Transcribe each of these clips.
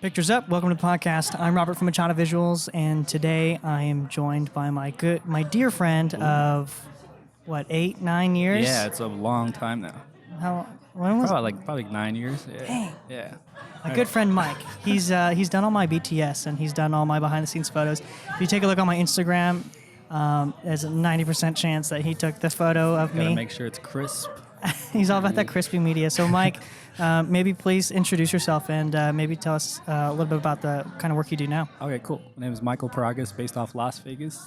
Pictures up. Welcome to the podcast. I'm Robert from Machado Visuals, and today I am joined by my dear friend of 8, 9 years. Yeah, it's a long time now. When was Probably 9 years. Yeah. Dang. Yeah. My good friend Mike. He's done all my BTS and he's done all my behind the scenes photos. If you take a look on my Instagram, there's a 90% chance that he took the photo of Gotta me. make sure it's crisp. He's all about that crispy media. So Mike, maybe please introduce yourself and maybe tell us a little bit about the kind of work you do now. Okay, cool. My name is Michael Paragas, based off Las Vegas.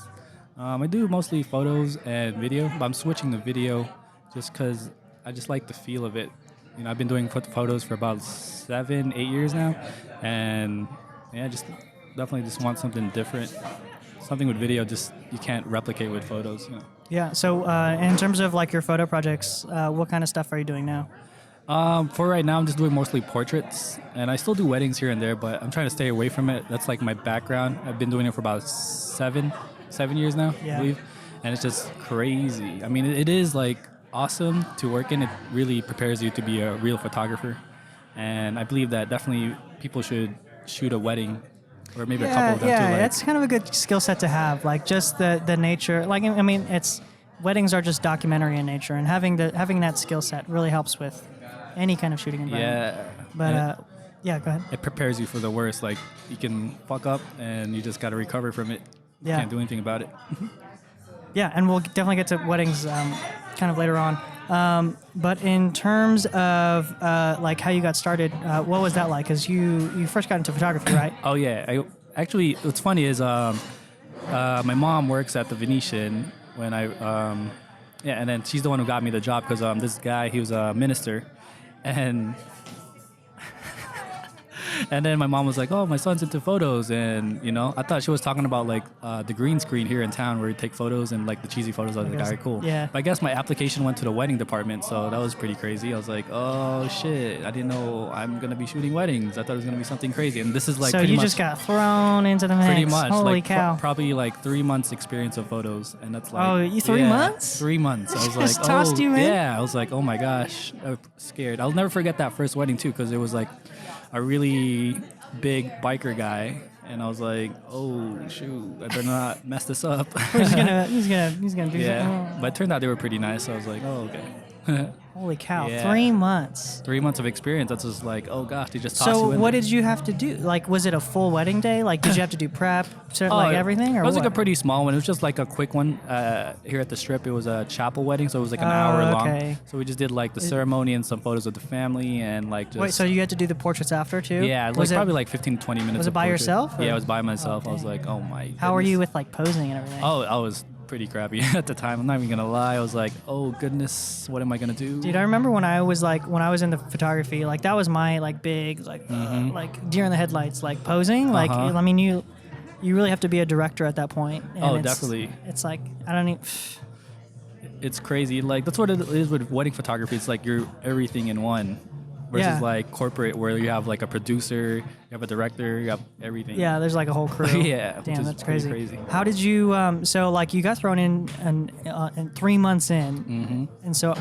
I do mostly photos and video, but I'm switching to video just because I just like the feel of it. You know, I've been doing photos for about 7, 8 years now, and yeah, definitely just want something different. Something with video, just you can't replicate with photos. You know. Yeah. So in terms of like your photo projects, what kind of stuff are you doing now? For right now, I'm just doing mostly portraits, and I still do weddings here and there, but I'm trying to stay away from it. That's like my background. I've been doing it for about seven years now, I believe, and it's just crazy. I mean, it is like awesome to work in. It really prepares you to be a real photographer, and I believe that definitely people should shoot a wedding, or maybe a couple of them too. Yeah, that's kind of a good skill set to have. Like just the nature. Like I mean, weddings are just documentary in nature, and having that skill set really helps with any kind of shooting environment. Yeah. But yeah, go ahead. It prepares you for the worst. Like you can fuck up, and you just got to recover from it. You Yeah. can't do anything about it. Yeah, and we'll definitely get to weddings kind of later on. But in terms of like how you got started, what was that like? Because you first got into photography, right? Oh yeah. Actually, what's funny is my mom works at the Venetian when and then she's the one who got me the job because this guy, he was a minister, and and then my mom was like, "Oh, my son's into photos," and you know, I thought she was talking about like the green screen here in town where you take photos and like the cheesy photos. I was like, "All right, cool." Yeah. But I guess my application went to the wedding department, so that was pretty crazy. I was like, "Oh shit! I didn't know I'm gonna be shooting weddings. I thought it was gonna be something crazy." And this is like so pretty you much, just got thrown into the mix. pretty much Holy like cow! probably like 3 months experience of photos, and that's like Oh, you 3 months? 3 months. I was Just like, tossed oh you in? yeah. I was like, oh my gosh, I'm scared. I'll never forget that first wedding too, because it was like a really big biker guy, and I was like, oh shoot, I better not mess this up. he's gonna do something. Yeah, but it turned out they were pretty nice. So I was like, oh okay. Holy cow! Yeah. 3 months. 3 months of experience. That's just like, oh gosh, they just toss So you in what there. did you have to do? Like, was it a full wedding day? Like, did you have to do prep, like everything, or it was what? like a pretty small one. It was just like a quick one here at the Strip. It was a chapel wedding, so it was like an hour long. Okay. So we just did like the ceremony and some photos of the family and like just. Wait, so you had to do the portraits after too? Yeah, was probably like 15 to 20 minutes. Was it of by portrait. yourself, or- Yeah, I was by myself. Oh, I was dang. like, oh my. How were you goodness. with like posing and everything? Oh, I was pretty crappy at the time. I'm not even gonna lie. I was like, oh goodness, what am I gonna do? Dude, I remember when I was in the photography, like that was my like big like deer in the headlights, like posing. Like I mean, you really have to be a director at that point. And Oh, it's, definitely. It's like I don't even. It's crazy. Like that's what it is with wedding photography. It's like you're everything in one. Versus Yeah. like corporate, where you have like a producer, you have a director, you have everything. Yeah, there's like a whole crew. Yeah, which Damn, is that's pretty crazy. crazy. How did you? So like you got thrown in, and 3 months in, and so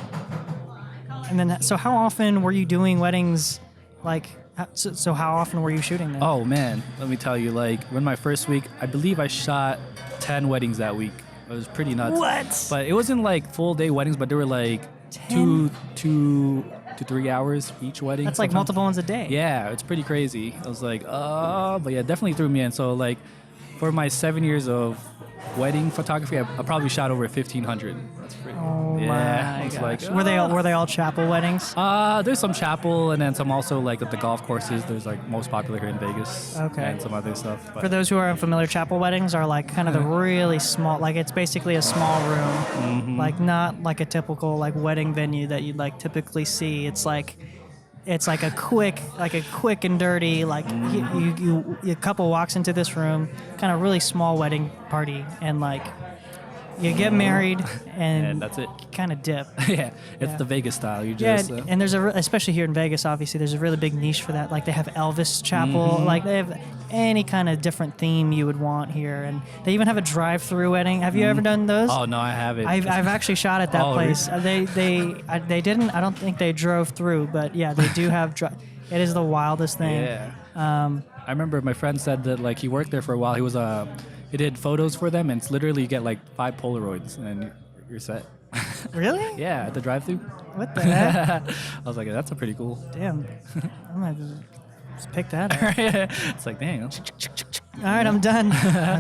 how often were you doing weddings? Like, so how often were you shooting them? Oh man, let me tell you. Like when my first week, I believe I shot 10 weddings that week. It was pretty nuts. What? But it wasn't like full day weddings, but they were like 10? 2 to 3 hours each wedding. That's like sometimes. multiple ones a day. Yeah, it's pretty crazy. I was like, oh, but yeah, definitely threw me in. So like, for my 7 years of wedding photography, I probably shot over 1,500. That's pretty. Oh yeah, my I was gosh. like, Were they all chapel weddings? There's some chapel, and then some also like at the golf courses. There's like most popular here in Vegas. Okay. And some other stuff. But For those who are unfamiliar, chapel weddings are like kind of the really small, like it's basically a small room, like not like a typical like wedding venue that you'd like typically see. It's like a quick and dirty, like a couple walks into this room, kind of really small wedding party, and like you get married and that's it. kind of dip. yeah, it's Yeah. the Vegas style. You Yeah, just and there's especially here in Vegas, obviously, there's a really big niche for that. Like they have Elvis Chapel, like they have any kind of different theme you would want here, and they even have a drive-through wedding. Have you ever done those? Oh no, I haven't. I've actually shot at that Oh, place. They didn't. I don't think they drove through, but yeah, they do have. It is the wildest thing. Yeah. I remember my friend said that like he worked there for a while. He did photos for them, and it's literally you get like 5 Polaroids, and then you're set. Really? Yeah, at the drive-through. What the heck? I was like, that's a pretty cool. Damn. I might just pick that up. It's like, dang. All right, I'm done.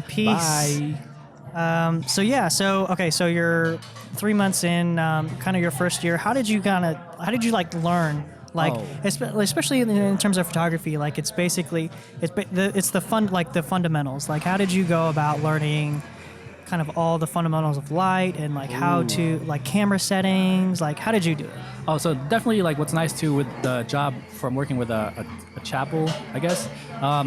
Peace. Bye. So you're 3 months in, kind of your first year. How did you like learn? Like, especially in terms of photography, like it's the fundamentals. Like, how did you go about learning kind of all the fundamentals of light and like how to like camera settings? Like, how did you do it? Oh, so definitely like what's nice too with the job from working with a chapel, I guess.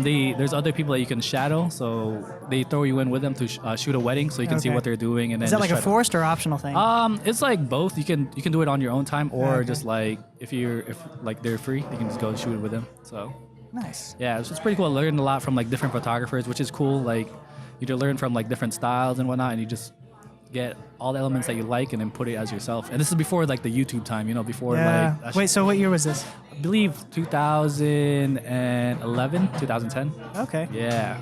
There's other people that you can shadow, so they throw you in with them to shoot a wedding, so you can see what they're doing. And then is that like a forced or optional thing? It's like both. You can do it on your own time, or just like if like they're free, you can just go shoot it with them. So nice. Yeah, it's pretty cool. I learned a lot from like different photographers, which is cool. Like you to learn from like different styles and whatnot, and you just get all the elements that you like and then put it as yourself. And this is before like the YouTube time, before like... Wait, so what year was this? I believe 2011, 2010. Okay. Yeah.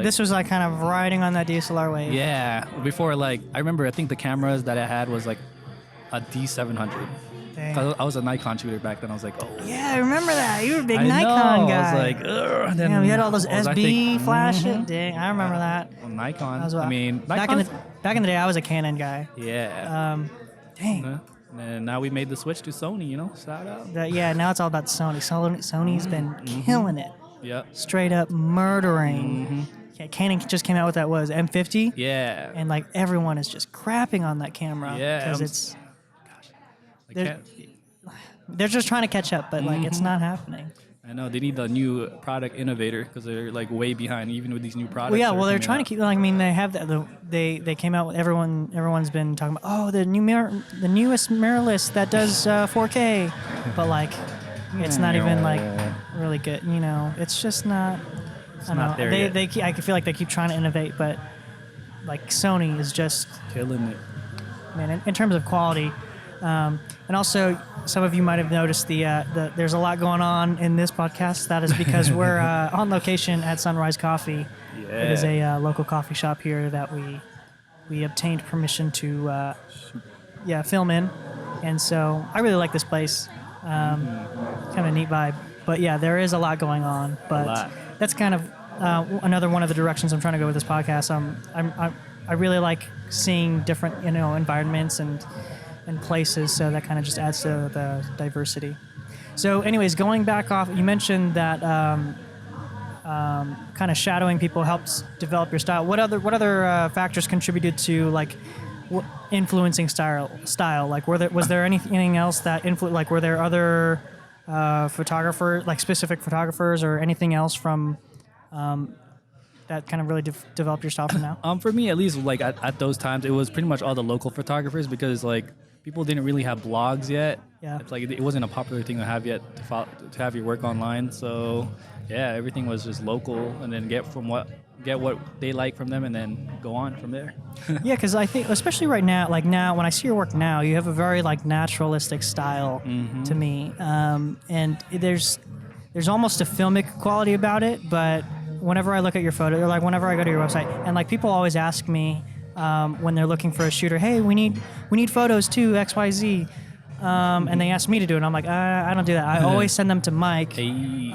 This was like kind of riding on that DSLR wave. Yeah. Before like, I think the cameras that I had was like a D700. Dang. I was a Nikon shooter back then. I was like, oh. Yeah, I remember that. You were a big Nikon guy. I was like, ugh. Then we had all those SB flashes. Dang, I remember that. Well, Nikon. Nikon. Back in the day, I was a Canon guy. Yeah. Dang. And now we made the switch to Sony, shout out. Now it's all about Sony. Sony's been killing it. Yep. Straight up murdering. Yeah, Canon just came out with that, M50? Yeah. And like everyone is just crapping on that camera. Yeah. Because it's... They're just trying to catch up, but like it's not happening. I know they need the new product innovator because they're like way behind even with these new products. Well, they're trying to keep. Like, I mean, they have that. They came out with everyone's been talking about. Oh, the newest mirrorless that does 4K, but like it's not even like really good. It's just not. It's not there yet. I feel like they keep trying to innovate, but like Sony is just killing it. Man, in terms of quality. And also, some of you might have noticed there's a lot going on in this podcast. That is because we're on location at Sunrise Coffee. Yeah. It is a local coffee shop here that we obtained permission to film in. And so I really like this place. Kind of a neat vibe. But yeah, there is a lot going on. But that's kind of another one of the directions I'm trying to go with this podcast. I really like seeing different environments and places, so that kind of just adds to the diversity. So anyways, going back off, you mentioned that kind of shadowing people helps develop your style. What other factors contributed to like influencing style? Like was there anything else that like were there other specific photographers or anything else from that kind of really developed your style from now? For me, at least, like at those times, it was pretty much all the local photographers because like people didn't really have blogs yet. Yeah. It's like it wasn't a popular thing to have yet to have your work online. So yeah, everything was just local, and then get what they like from them, and then go on from there. Yeah, because I think especially right now, like now when I see your work now, you have a very like naturalistic style to me, and there's almost a filmic quality about it, but whenever I look at your photo, or like whenever I go to your website, and like people always ask me when they're looking for a shooter, hey, we need photos too, XYZ, and they ask me to do it. And I'm like, I don't do that. I always send them to Mike. Hey.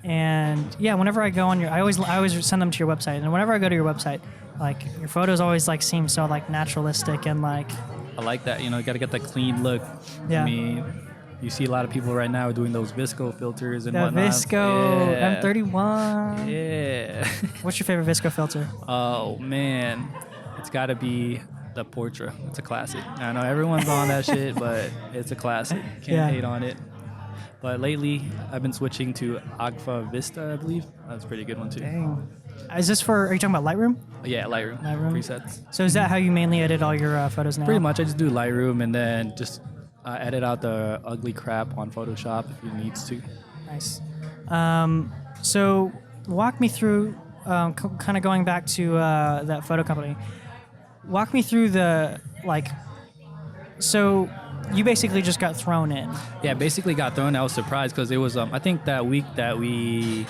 And yeah, whenever I go on I always send them to your website. And whenever I go to your website, like your photos always like seem so like naturalistic and like. I like that. You got to get that clean look. Yeah. I mean, you see a lot of people right now doing those VSCO filters and the whatnot. VSCO M31. Yeah. What's your favorite VSCO filter? Oh man, it's got to be the portrait. It's a classic. I know everyone's on that shit, but it's a classic. Can't hate on it. But lately, I've been switching to Agfa Vista, I believe. That's a pretty good one too. Dang. Are you talking about Lightroom? Yeah, Lightroom. Presets. So is that how you mainly edit all your photos now? Pretty much. I just do Lightroom and then just edit out the ugly crap on Photoshop if it needs to. Nice. So walk me through, kind of going back to that photo company. Walk me through so you basically just got thrown in. Yeah, basically got thrown. I was surprised because it was, I think that week that we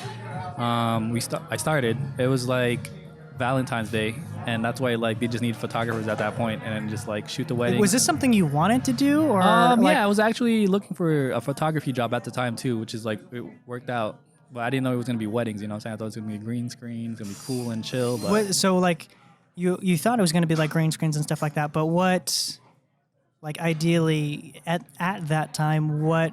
I started. It was like Valentine's Day, and that's why like they just need photographers at that point, and then just like shoot the wedding. Was this something you wanted to do, or yeah, I was actually looking for a photography job at the time too, which is like it worked out. But I didn't know it was gonna be weddings. You know what I'm saying? I thought it was gonna be a green screen, it's gonna be cool and chill. But so like you thought it was gonna be like green screens and stuff like that, but what, like ideally at that time, what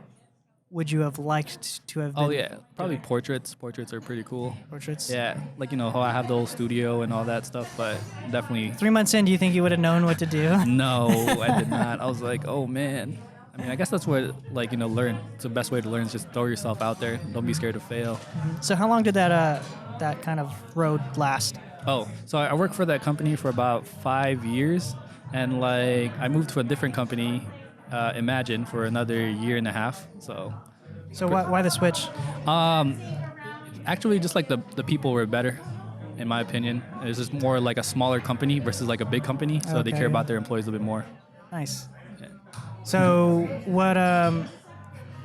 would you have liked to have been? Oh yeah, probably portraits. Portraits are pretty cool. Portraits. Yeah, like how I have the whole studio and all that stuff, but definitely. 3 months in, do you think you would have known what to do? No, I did not. I was like, oh man. I mean, I guess that's what learn. It's the best way to learn is just throw yourself out there. Don't be scared to fail. So how long did that kind of road last? Oh, so I worked for that company for about 5 years, and like I moved to a different company, Imagine, for another year and a half. So why the switch? Actually, just like the people were better, in my opinion. It was just more like a smaller company versus like a big company, so they care about their employees a little bit more. Nice. Yeah. So what?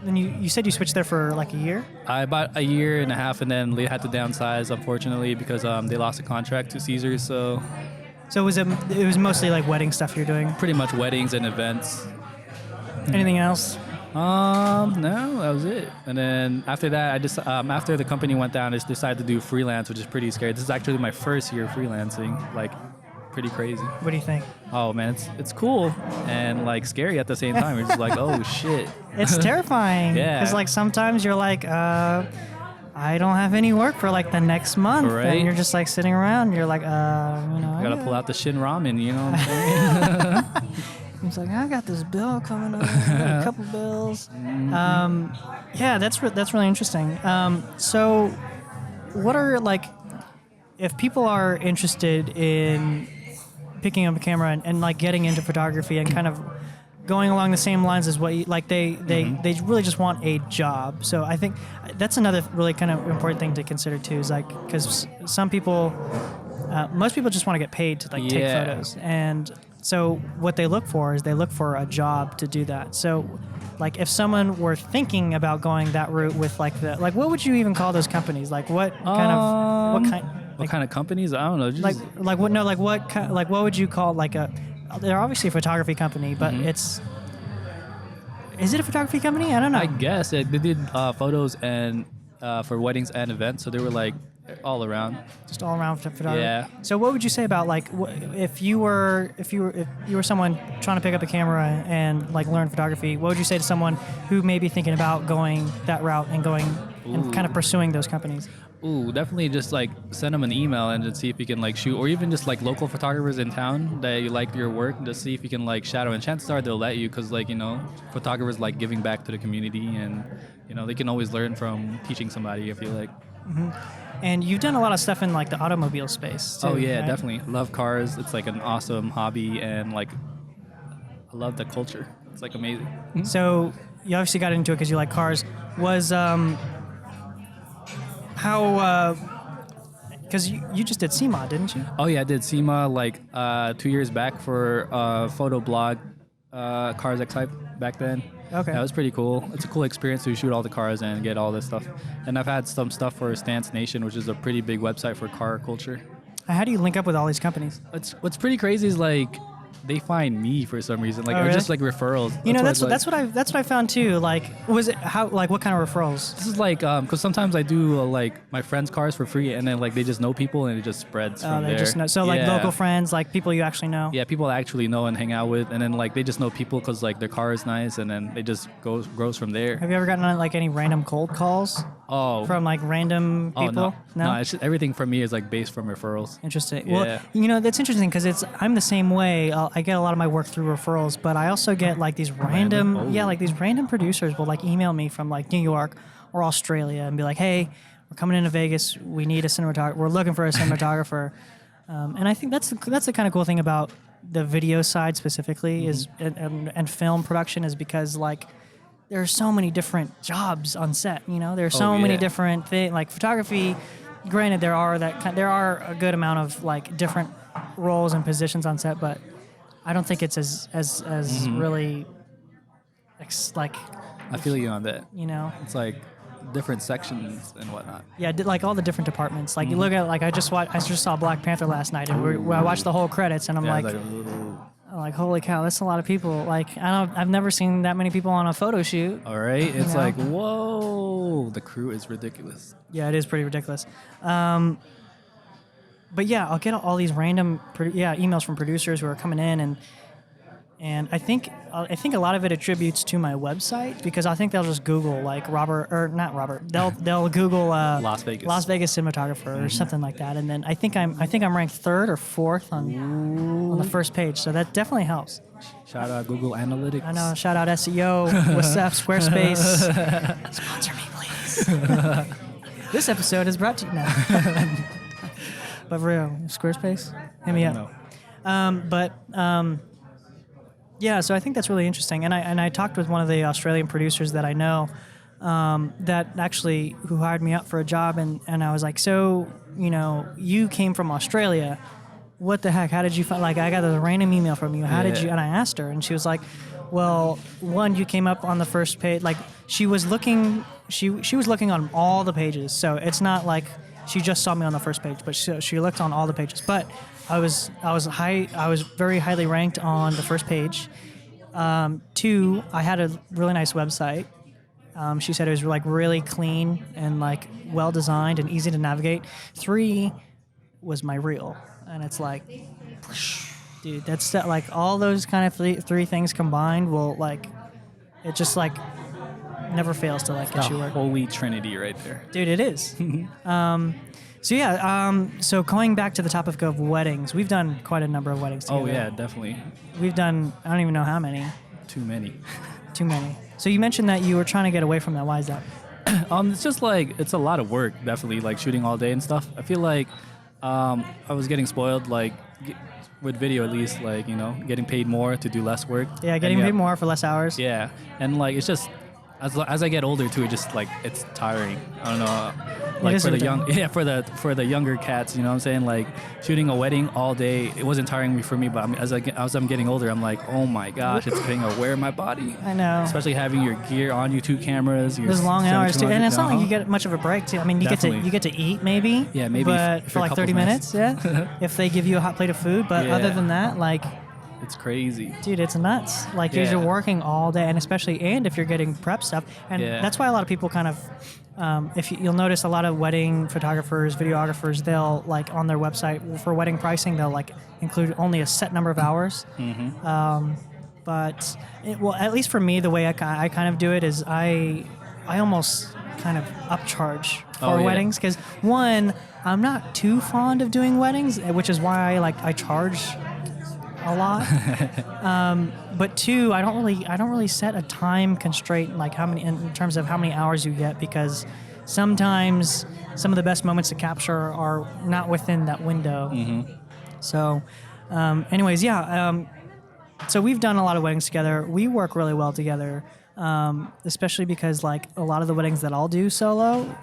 Then you said you switched there for like a year? About a year and a half, and then they had to downsize, unfortunately, because they lost a contract to Caesars. So it was mostly like wedding stuff you're doing? Pretty much weddings and events. Anything else? No, that was it. And then after that, I just after the company went down, I just decided to do freelance, which is pretty scary. This is actually my first year freelancing. Like, pretty crazy. What do you think? Oh man, it's cool and like scary at the same time. It's just like, oh shit. It's terrifying. Yeah. Because like sometimes you're like, I don't have any work for like the next month, right? And you're just like sitting around. You're like, I gotta pull out the Shin Ramen. You know what I'm saying? He's like, I got this bill coming up, I got a couple bills. Yeah, that's really interesting. So, what are like, if people are interested in picking up a camera and like getting into photography and kind of going along the same lines as what you, like they really just want a job. So I think that's another really kind of important thing to consider too, is like, because some people, most people just want to get paid to like take photos, and so what they look for is they look for a job to do that. So like if someone were thinking about going that route with like what would you even call those companies? Like what kind of companies? I don't know. Just what would you call like they're obviously a photography company, but is it a photography company? I don't know. I guess they did photos and for weddings and events, so they were like all around. Just all around photography. Yeah. So what would you say about like if you were someone trying to pick up a camera and like learn photography? What would you say to someone who may be thinking about going that route and going and kind of pursuing those companies? Ooh, definitely just like send them an email and just see if you can like shoot, or even just like local photographers in town that you like your work, just see if you can like shadow. And chances are they'll let you, because like photographers like giving back to the community, and they can always learn from teaching somebody, I feel like. Mm-hmm. And you've done a lot of stuff in like the automobile space too, oh yeah, right? Definitely love cars. It's like an awesome hobby, and like I love the culture. It's like amazing. Mm-hmm. So you obviously got into it because you like cars. Was how, because you just did CMA, didn't you? Oh yeah, I did CMA like 2 years back for photo blog, Cars X Hype back then. Okay. That was pretty cool. It's a cool experience to shoot all the cars and get all this stuff. And I've had some stuff for Stance Nation, which is a pretty big website for car culture. How do you link up with all these companies? What's pretty crazy is like they find me for some reason, like really? just like referrals. That's what I found too. Like, was it how like what kind of referrals? This is like because sometimes I do like my friends' cars for free, and then like they just know people, and it just spreads from there. Just know. So like local friends, like people you actually know. Yeah, people I actually know and hang out with, and then like they just know people because like their car is nice, and then it just grows from there. Have you ever gotten like any random cold calls? Oh. From like random people? No, it's just, everything from me is like based from referrals. Interesting. Yeah. Well, that's interesting because I'm the same way. I get a lot of my work through referrals, but I also get like these these random producers will like email me from like New York or Australia and be like, hey, we're coming into Vegas. We need a cinematographer. We're looking for a cinematographer. And I think that's the kind of cool thing about the video side specifically is and film production is because like there are so many different jobs on set. There are so many different things. Like photography, granted, there are a good amount of like different roles and positions on set, but I don't think it's as really like. I feel you on that. It's like different sections and whatnot. Yeah, like all the different departments. Like you look at like I just saw Black Panther last night, and I watched the whole credits, and I'm Yeah, like, holy cow, that's a lot of people. Like I've never seen that many people on a photo shoot. all right, it's know? like whoa, the crew is ridiculous. Yeah, it is pretty ridiculous. But yeah, I'll get all these random emails from producers who are coming in, and I think a lot of it attributes to my website, because I think they'll just Google like they'll Google Las Vegas cinematographer or something like that, and then I think I'm ranked third or fourth on the first page, so that definitely helps. Shout out Google Analytics. I know. Shout out SEO. What's up, Squarespace? Sponsor me, please. This episode is brought to you now. But for real, Squarespace, hit me up. Yeah, so I think that's really interesting. And I talked with one of the Australian producers that I know, who hired me up for a job, and I was like, so, you came from Australia. What the heck? How did you find, like, I got a random email from you. How did you, and I asked her, and she was like, well, one, you came up on the first page. Like, she was looking on all the pages. So it's not like she just saw me on the first page, but she looked on all the pages. But I was very highly ranked on the first page. 2, I had a really nice website. She said it was like really clean and like well designed and easy to navigate. 3 was my reel, and it's like, dude, that's like all those kind of three things combined will like, it just like never fails to like get you work. Holy Trinity right there, dude. It is. So going back to the topic of weddings, we've done quite a number of weddings together. Oh yeah, definitely. We've done, I don't even know how many. Too many. So you mentioned that you were trying to get away from that. Why is that? It's just like, it's a lot of work, definitely, like shooting all day and stuff. I feel like I was getting spoiled, like with video at least, like, getting paid more to do less work. Yeah, getting paid more for less hours. Yeah, and like it's just as I get older too, it just like it's tiring. I don't know. Like for the younger cats, you know what I'm saying? Like shooting a wedding all day, it wasn't tiring for me, but I mean, as I'm getting older, I'm like, oh my gosh, it's putting a wear on my body. I know. Especially having your gear on, you 2 cameras. There's long hours too, and it's not like you get much of a break too. I mean, you get to eat maybe. Yeah, maybe. But for like 30 minutes, yeah. If they give you a hot plate of food, but other than that, like. It's crazy. Dude, it's nuts. Like, you're working all day, and if you're getting prep stuff. And that's why a lot of people kind of, you'll notice a lot of wedding photographers, videographers, they'll, like, on their website, for wedding pricing, they'll, like, include only a set number of hours. Mm-hmm. At least for me, the way I kind of do it is I almost kind of upcharge for weddings. Because, one, I'm not too fond of doing weddings, which is why I charge a lot. But 2, I don't really set a time constraint, like in terms of how many hours you get, because sometimes some of the best moments to capture are not within that window. Mm-hmm. So so we've done a lot of weddings together. We work really well together, especially because like a lot of the weddings that I'll do solo,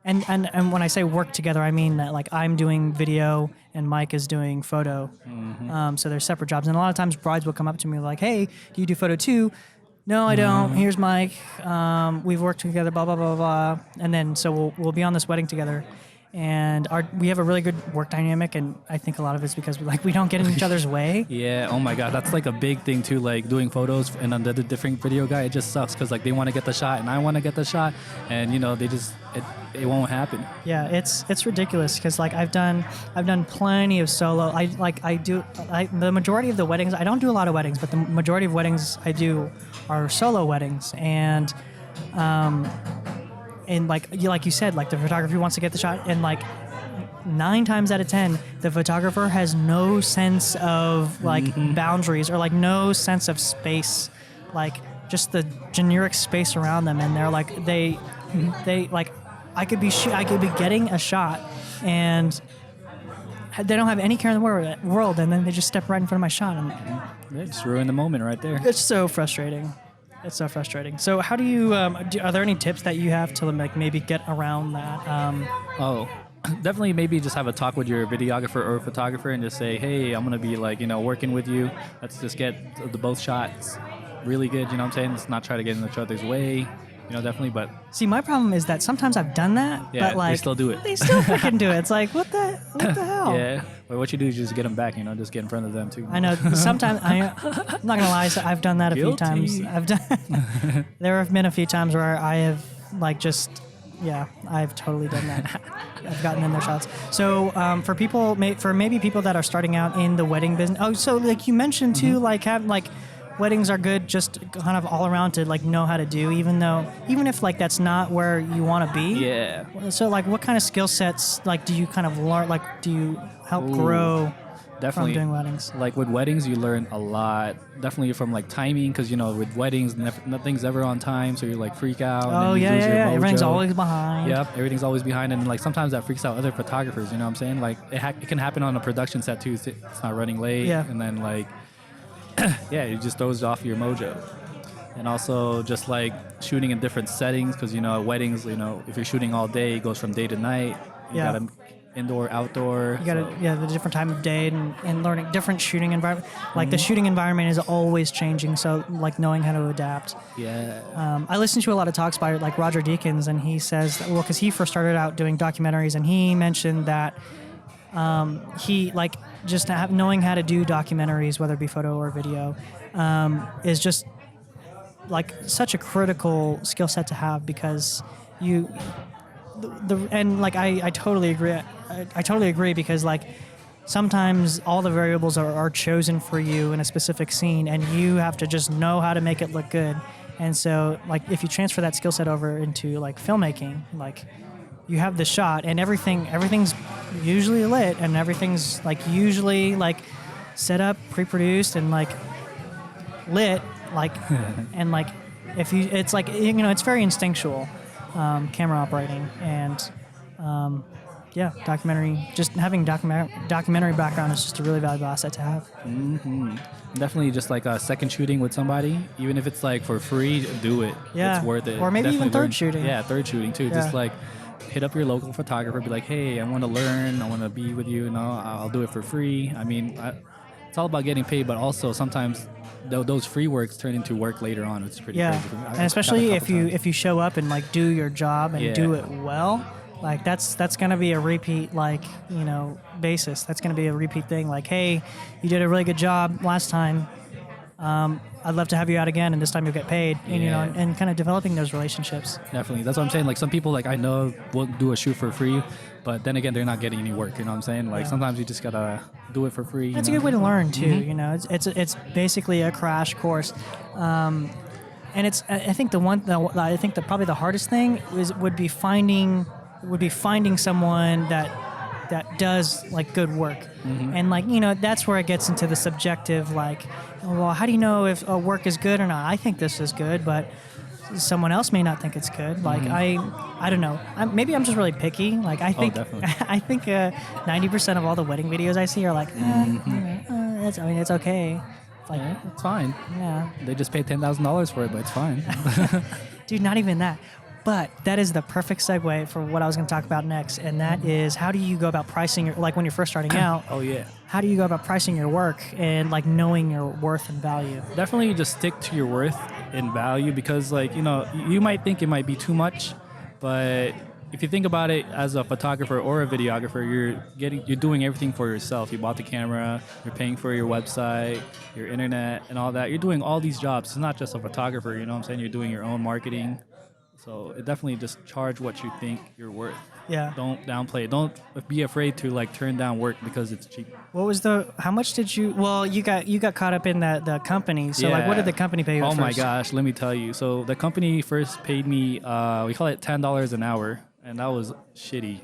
and when I say work together, I mean that like I'm doing video and Mike is doing photo. Mm-hmm. So they're separate jobs. And a lot of times brides will come up to me like, hey, do you do photo too? No, I don't. Here's Mike. We've worked together, blah, blah, blah, blah. And then so we'll be on this wedding together. And we have a really good work dynamic, and I think a lot of it's because we don't get in each other's way. Yeah, oh my God, that's like a big thing too, like doing photos and under the different video guy, it just sucks because like they want to get the shot and I want to get the shot, and they just, it won't happen. Yeah, it's ridiculous because like I've done plenty of solo. The majority of the weddings, I don't do a lot of weddings, but the majority of weddings I do are solo weddings, and like you said, like the photographer wants to get the shot, and like 9 times out of 10, the photographer has no sense of like boundaries or like no sense of space, like just the generic space around them, and they're like they like I could be getting a shot and they don't have any care in the world, and then they just step right in front of my shot, and they just ruin the moment right there. It's so frustrating. It's so frustrating. So how do you, are there any tips that you have to like maybe get around that? Definitely maybe just have a talk with your videographer or photographer and just say, hey, I'm going to be like, working with you. Let's just get the both shots really good. You know what I'm saying? Let's not try to get in each other's way. definitely. But see, my problem is that sometimes I've done that, yeah, but like they still do it. They still freaking do it. It's like what the hell? Yeah. But what you do is just get them back. Just get in front of them too. I know. Sometimes I'm not gonna lie. So I've done that a few times. There have been a few times where I have like just. Yeah, I've totally done that. I've gotten in their shots. So for people, maybe people that are starting out in the wedding business. Oh, so like you mentioned too, like weddings are good, just kind of all around to like know how to do, even if like that's not where you want to be. Yeah. So like, what kind of skill sets like do you kind of learn? Like, do you help grow? Definitely. From doing weddings. Like with weddings, you learn a lot. Definitely from like timing, because with weddings, nothing's ever on time, so you like freak out. Oh and then you lose your mojo. Everything's always behind. Yep, everything's always behind, and like sometimes that freaks out other photographers. You know what I'm saying? Like it can happen on a production set too. It's not running late, and then like it just throws off your mojo. And also just like shooting in different settings, because at weddings, if you're shooting all day, it goes from day to night. You gotta indoor, outdoor. You got the different time of day and learning different shooting environment. Like the shooting environment is always changing, so like knowing how to adapt. Yeah. I listen to a lot of talks by like Roger Deakins, and he says that, because he first started out doing documentaries, and he mentioned that he like just knowing how to do documentaries, whether it be photo or video, is just like such a critical skill set to have, because I totally agree. I totally agree, because like sometimes all the variables are chosen for you in a specific scene, and you have to just know how to make it look good. And so like if you transfer that skill set over into like filmmaking, like you have the shot and everything's usually lit, and everything's like usually like set up, pre-produced, and like lit, like and like it's like it's very instinctual. Camera operating, and documentary. Just having documentary background is just a really valuable asset to have. Mm-hmm. Definitely, just like a second shooting with somebody, even if it's like for free, do it. Yeah, it's worth it. Or maybe definitely even third shooting. Yeah, third shooting too. Yeah. Just like hit up your local photographer, be like, hey, I want to learn, I want to be with you. I'll do it for free. I mean, it's all about getting paid, but also sometimes those free works turn into work later on. It's pretty crazy. And especially if you show up and like do your job and do it well, like that's gonna be a repeat basis. That's gonna be a repeat thing. Like, hey, you did a really good job last time. I'd love to have you out again, and this time you'll get paid. And and kind of developing those relationships. Definitely, that's what I'm saying. Like some people, like I know, will do a shoot for free, but then again, they're not getting any work. You know what I'm saying? Like sometimes you just gotta do it for free. That's a good way to learn too. Mm-hmm. It's basically a crash course. And I think probably the hardest thing would be finding someone that does like good work. Mm-hmm. And like that's where it gets into the subjective, like, well, how do you know if a work is good or not? I think this is good, but someone else may not think it's good. Like I don't know. Maybe I'm just really picky. Like I think 90% of all the wedding videos I see are like, it's okay. It's like it's fine. Yeah. They just paid $10,000 for it, but it's fine. Dude, not even that. But that is the perfect segue for what I was going to talk about next, and that is how do you go about pricing your, like when you're first starting out. Oh yeah. How do you go about pricing your work and like knowing your worth and value? Definitely just stick to your worth and value, because like you might think it might be too much, but if you think about it as a photographer or a videographer, you're doing everything for yourself. You bought the camera, you're paying for your website, your internet, and all that. You're doing all these jobs. It's not just a photographer. You know what I'm saying? You're doing your own marketing. So it definitely just charge what you think you're worth. Yeah. Don't downplay it. Don't be afraid to like turn down work because it's cheap. How much did you, well, you got caught up in the company. So like what did the company pay you first? Oh my gosh, let me tell you. So the company first paid me, we call it $10 an hour. And that was shitty.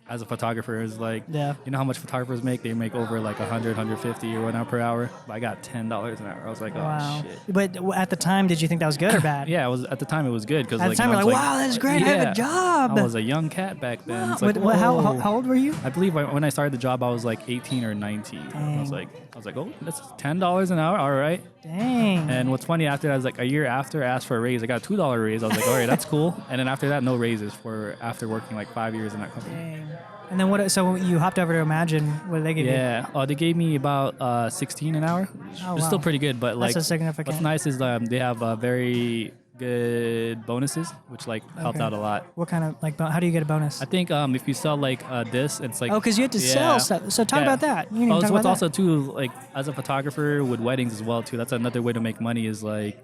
As a photographer, it's like, you know how much photographers make? They make over like 100, 150 or whatever per hour. But I got $10 an hour. I was like, oh shit. But at the time, did you think that was good or bad? Yeah, at the time it was good, because at the time you're like, wow, that's great. I have a job. I was a young cat back then. Wow. It's like, how old were you? I believe when I started the job, I was like 18 or 19. Dang. I was like, oh, that's $10 an hour. All right. Dang. And what's funny, after that, I was like, a year after, I asked for a raise. I got a $2 raise. I was like, all right, that's cool. And then after that, no raises after working like 5 years in that company. Dang. And then so you hopped over to Imagine. What did they give you? Yeah, they gave me about 16 an hour. It's still pretty good, but like, that's significant. what's nice is they have very good bonuses, which like helped Okay. out a lot. What kind of like? How do you get a bonus? I think if you sell like this, it's like Because you have to sell stuff. So talk about that. You need to talk so about what's that. also too like as a photographer with weddings as well too. That's another way to make money is like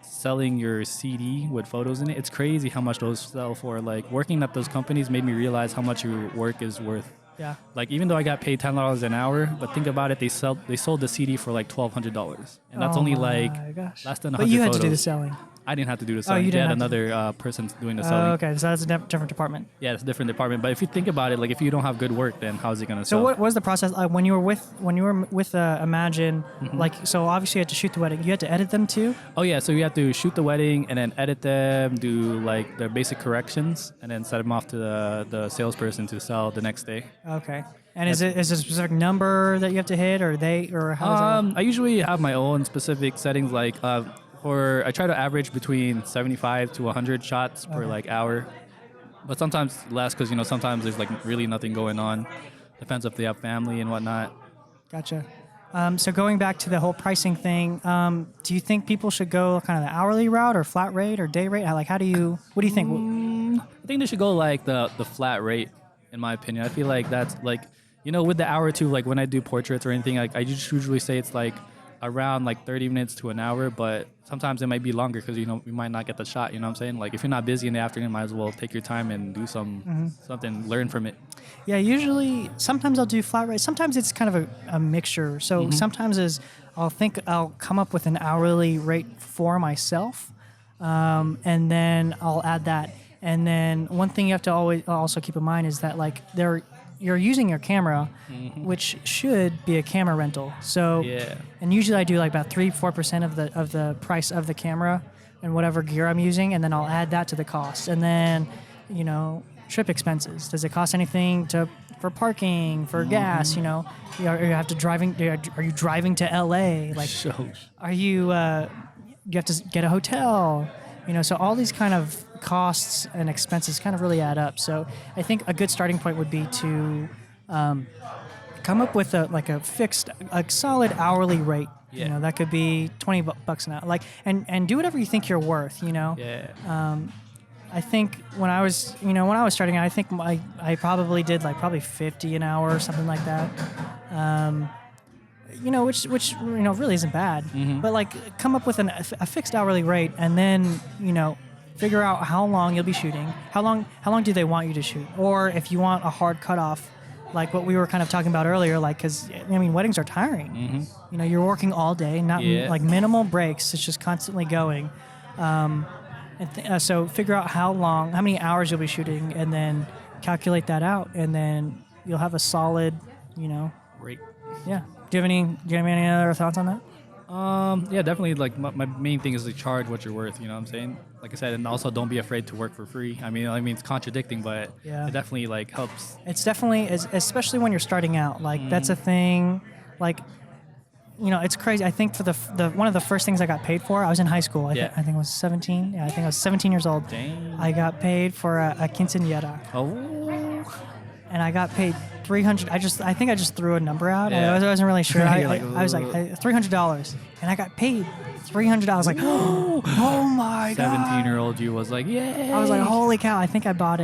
selling your CD with photos in it. It's crazy how much those sell for. Like working at those companies made me realize how much your work is worth. Yeah. Like even though I got paid $10 an hour, but think about it, they sold the CD for like $1,200, and that's only like less than 100 But you had photos. to do the selling. I didn't have to do the selling. you They didn't had have to another person doing the selling. Okay, so that's a different department. Yeah, it's a different department. But if you think about it, like if you don't have good work, then how is it gonna So sell? what was the process when you were with Imagine? Like, so obviously you had to shoot the wedding. You had to edit them too. Oh yeah, so you have to shoot the wedding and then edit them, do like the basic corrections, and then set them off to the salesperson to sell the next day. Okay. And is it a specific number that you have to hit, or how does that work? I usually have my own specific settings. Like I try to average between 75 to 100 shots per like hour, but sometimes less because sometimes there's like really nothing going on. Depends if they have family and whatnot. Gotcha. So going back to the whole pricing thing, do you think people should go kind of the hourly route or flat rate or day rate? What do you think? I think they should go like the flat rate, in my opinion. I feel like that's like, with the hour too, like when I do portraits or anything, like I just usually say it's like around like 30 minutes to an hour, but sometimes it might be longer because, we might not get the shot, you know what I'm saying? Like if you're not busy in the afternoon, might as well take your time and do something, learn from it. Yeah, usually, sometimes I'll do flat rate. Sometimes it's kind of a mixture. So sometimes I'll come up with an hourly rate for myself, and then I'll add that. And then one thing you have to always also keep in mind is that like you're using your camera, which should be a camera rental. So, and usually I do like about 3-4% of the price of the camera and whatever gear I'm using, and then I'll add that to the cost. And then, trip expenses. Does it cost anything for parking, for gas? Are you driving to LA? Like, are you have to get a hotel? So all these kind of costs and expenses kind of really add up. So I think a good starting point would be to come up with a solid hourly rate. Yeah. That could be $20 an hour. Like, and do whatever you think you're worth. Yeah. I think when I was starting out, I think I probably did probably 50 an hour or something like that. Which really isn't bad. But come up with a fixed hourly rate, and then figure out how long you'll be shooting. How long do they want you to shoot? Or if you want a hard cutoff, like what we were kind of talking about earlier, because weddings are tiring. You're working all day, not minimal breaks. It's just constantly going. So figure out how many hours you'll be shooting, and then calculate that out, and then you'll have a solid, Rate. Yeah. Do you have any other thoughts on that? Yeah, definitely. Like my main thing is to charge what you're worth. You know what I'm saying? Like I said, and also don't be afraid to work for free. I mean, it's contradicting, but it definitely helps. It's definitely, especially when you're starting out. That's a thing. It's crazy. I think for the one of the first things I got paid for, I was in high school. I think I was 17. Yeah, I think I was 17 years old. Dang. I got paid for a quinceañera. Oh. And I got paid $300. I think I just threw a number out. Yeah. I wasn't really sure. I Like, was like $300, and I got paid $300. Like, oh my god! 17-year-old you was like, yeah. I was like, holy cow! I think I bought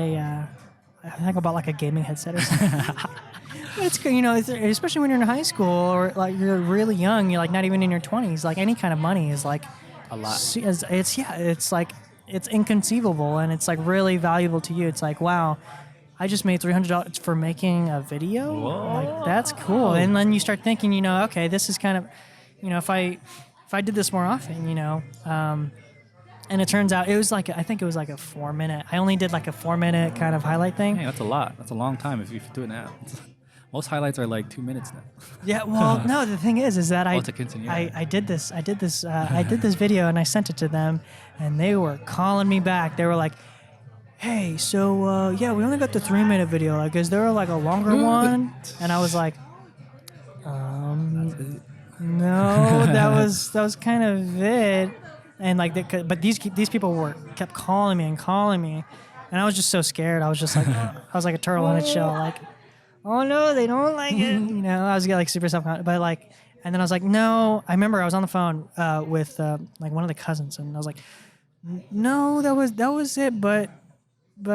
like a gaming headset or something. It's good, especially when you're in high school or you're really young. You're not even in your 20s. Any kind of money is a lot. It's inconceivable, and it's really valuable to you. It's wow. I just made $300 for making a video. Whoa. That's cool. And then you start thinking, okay, this is kind of, if I did this more often, and it turns out it was I think it was a 4-minute. I only did a 4-minute kind of highlight thing. Hey, that's a lot. That's a long time if you do it now. Most highlights are 2 minutes now. Yeah. Well, no. The thing is that I did this video and I sent it to them, and they were calling me back. They were like, hey, so we only got the 3-minute video. Is there a longer one? And I was like, no, that was kind of it. And but these people kept calling me, and I was just so scared. I was just I was like a turtle in its shell. Oh no, they don't like it. I was super self-conscious, but and then I was like, no. I remember I was on the phone with one of the cousins, and I was like, No, that was it. But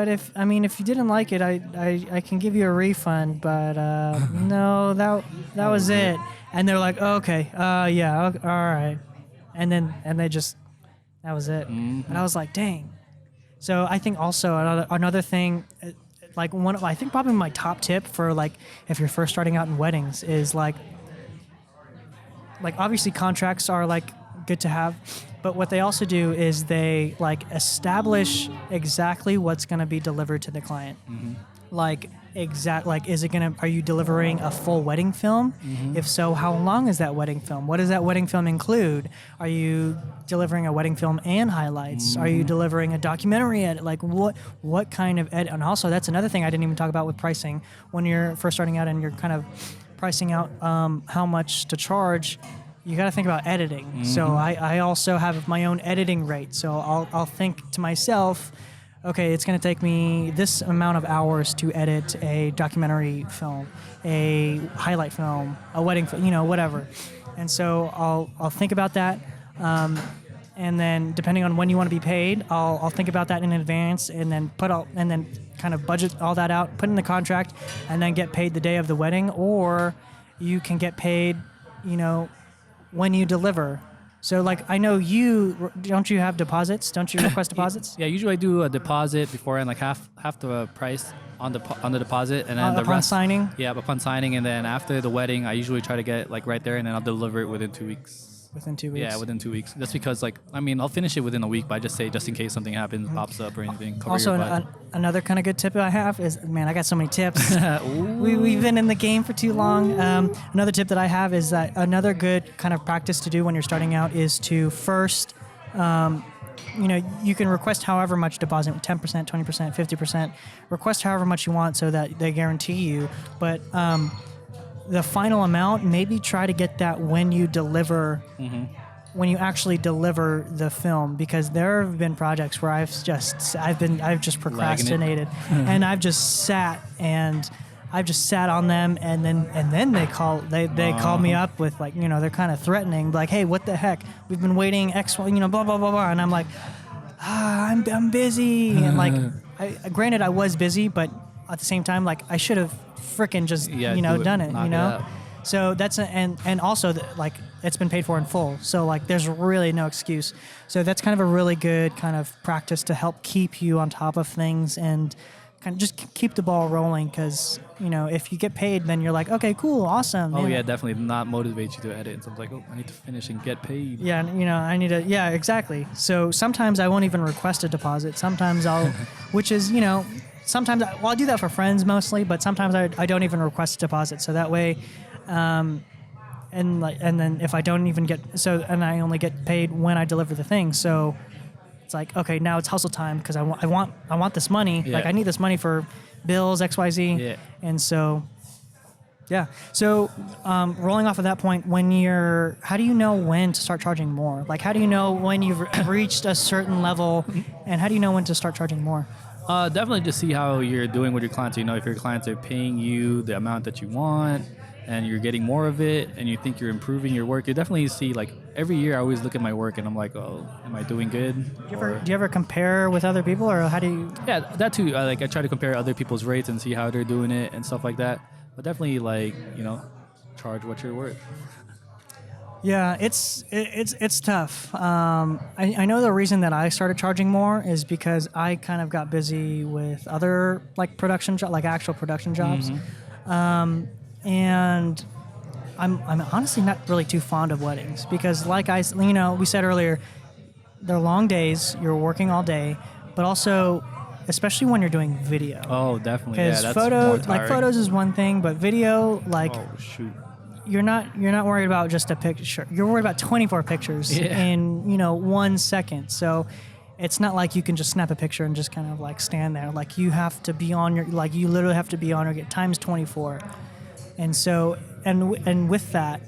if you didn't like it, I can give you a refund. But no, that was it. And they're like, okay, yeah, all right. And they just that was it. But I was like, dang. So I think also another thing, like I think probably my top tip for like if you're first starting out in weddings is like obviously contracts are like good to have, but what they also do is they like establish exactly what's going to be delivered to the client. Like is it gonna, are you delivering a full wedding film? If so, how long is that wedding film? What does that wedding film include? Are you delivering a wedding film and highlights? Are you delivering a documentary edit? Like what kind of edit? And also that's another thing I didn't even talk about with pricing. When you're first starting out and you're kind of pricing out how much to charge, you got to think about editing. So I also have my own editing rate. So I'll think to myself, okay, it's going to take me this amount of hours to edit a documentary film, a highlight film, a wedding film, whatever. And so I'll think about that. And then depending on when you want to be paid, I'll think about that in advance and then kind of budget all that out, put in the contract, and then get paid the day of the wedding. Or you can get paid, when you deliver. So, like, I know don't you have deposits? Don't you request deposits? Yeah, usually I do a deposit beforehand, like half the price on the deposit, and then the upon rest signing? Yeah, upon signing, and then after the wedding, I usually try to get like right there, and then I'll deliver it within 2 weeks. Within 2 weeks? Yeah, within 2 weeks. That's because, I'll finish it within a week, but I just say just in case something happens, pops up or anything. Also, another kind of good tip I have is, man, I got so many tips. We've been in the game for too long. Another tip that I have is that another good kind of practice to do when you're starting out is to first, you can request however much deposit, 10%, 20%, 50%. Request however much you want so that they guarantee you. But the final amount, maybe try to get that when you deliver, when you actually deliver the film, because there have been projects where I've just procrastinated and I've just sat on them, and then they call me up with like, they're kind of threatening, like, hey, what the heck, we've been waiting X, blah blah blah blah, and I'm like, I'm busy, and like, granted I was busy, but at the same time, like, I should have frickin' just done it, So that's and also like it's been paid for in full, so like there's really no excuse. So that's kind of a really good kind of practice to help keep you on top of things and kind of just keep the ball rolling, because if you get paid, then you're like, okay, cool, awesome. Oh yeah, definitely not motivate you to edit. So I'm like, oh, I need to finish and get paid. Yeah, I need to. Yeah, exactly. So sometimes I won't even request a deposit. Sometimes I'll, which is sometimes I'll do that for friends mostly, but sometimes I don't even request a deposit. So that way, and then if I don't even and I only get paid when I deliver the thing. So it's like, okay, now it's hustle time, because I want this money. Yeah. Like, I need this money for bills, XYZ. Yeah. And so, yeah. So rolling off of that point, how do you know when to start charging more? Like, how do you know when you've reached a certain level, and how do you know when to start charging more? Definitely just see how you're doing with your clients. If your clients are paying you the amount that you want and you're getting more of it and you think you're improving your work, you definitely see, like, every year I always look at my work and I'm like, oh, am I doing good? Do you ever compare with other people, or how do you? Yeah, that too. I try to compare other people's rates and see how they're doing it and stuff like that. But definitely, like, charge what you're worth. Yeah, it's tough. I know the reason that I started charging more is because I kind of got busy with other like actual production jobs, and I'm honestly not really too fond of weddings, because like we said earlier, they're long days. You're working all day, but also, especially when you're doing video. Oh, definitely. Yeah, that's more tiring. Like, photos is one thing, but video, like. Oh shoot. You're not worried about just a picture. You're worried about 24 pictures in 1 second. So it's not like you can just snap a picture and just kind of like stand there. Like, you have to be on you literally have to be on your times 24. And so and with that,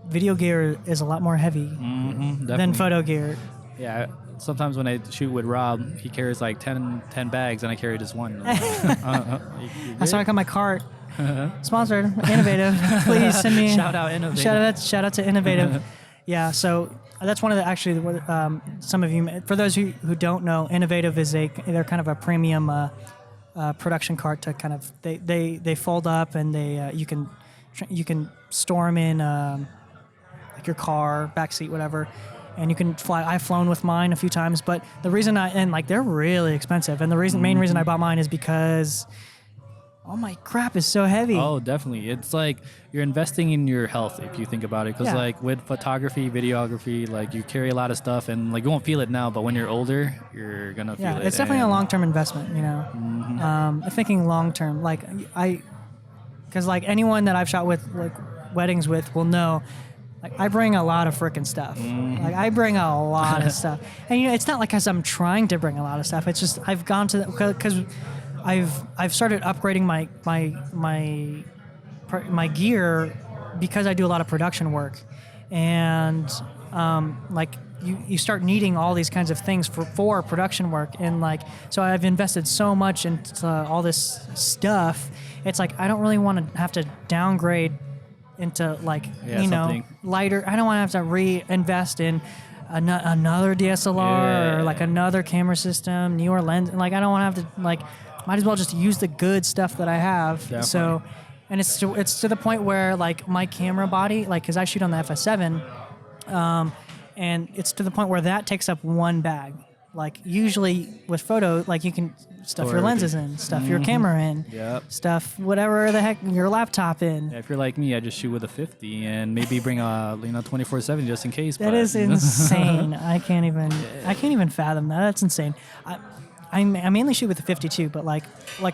video gear is a lot more heavy than photo gear. Yeah. Sometimes when I shoot with Rob, he carries like 10 bags and I carry just one. That's why I got my cart. Sponsored, Innovative. Please send me. Shout out Innovative. Shout out to Innovative. Yeah. So that's one of the actually some of you, for those who don't know, Innovative is they're kind of a premium production cart to kind of they fold up and you can store them in like your car back seat, whatever, and you can fly. I've flown with mine a few times, but the reason they're really expensive, and the main reason I bought mine is because all my crap is so heavy. Oh, definitely. It's like you're investing in your health if you think about it. Because like with photography, videography, like you carry a lot of stuff and like you won't feel it now, but when you're older, you're going to feel it. Yeah, it's definitely a long-term investment, you know. I'm thinking long-term. Like because like anyone that I've shot with, like weddings with, will know, like I bring a lot of frickin' stuff. Like I bring a lot of stuff. And you know, it's not like because I'm trying to bring a lot of stuff. It's just I've gone to, because I've started upgrading my gear because I do a lot of production work, and like you start needing all these kinds of things for production work, and like so I've invested so much into all this stuff. It's like I don't really want to have to downgrade into like something lighter. I don't want to have to reinvest in another DSLR or like another camera system, newer lens. Like I don't want to have to like. Might as well just use the good stuff that I have. Definitely. So, and it's to the point where like my camera body, like because I shoot on the FS7, and it's to the point where that takes up one bag. Like usually with photo, like you can stuff your lenses in, stuff your camera in, stuff whatever the heck your laptop in. Yeah, if you're like me, I just shoot with a 50 and maybe bring a 24/7 just in case. That is insane. I can't even fathom that. That's insane. I mainly shoot with the 52, but like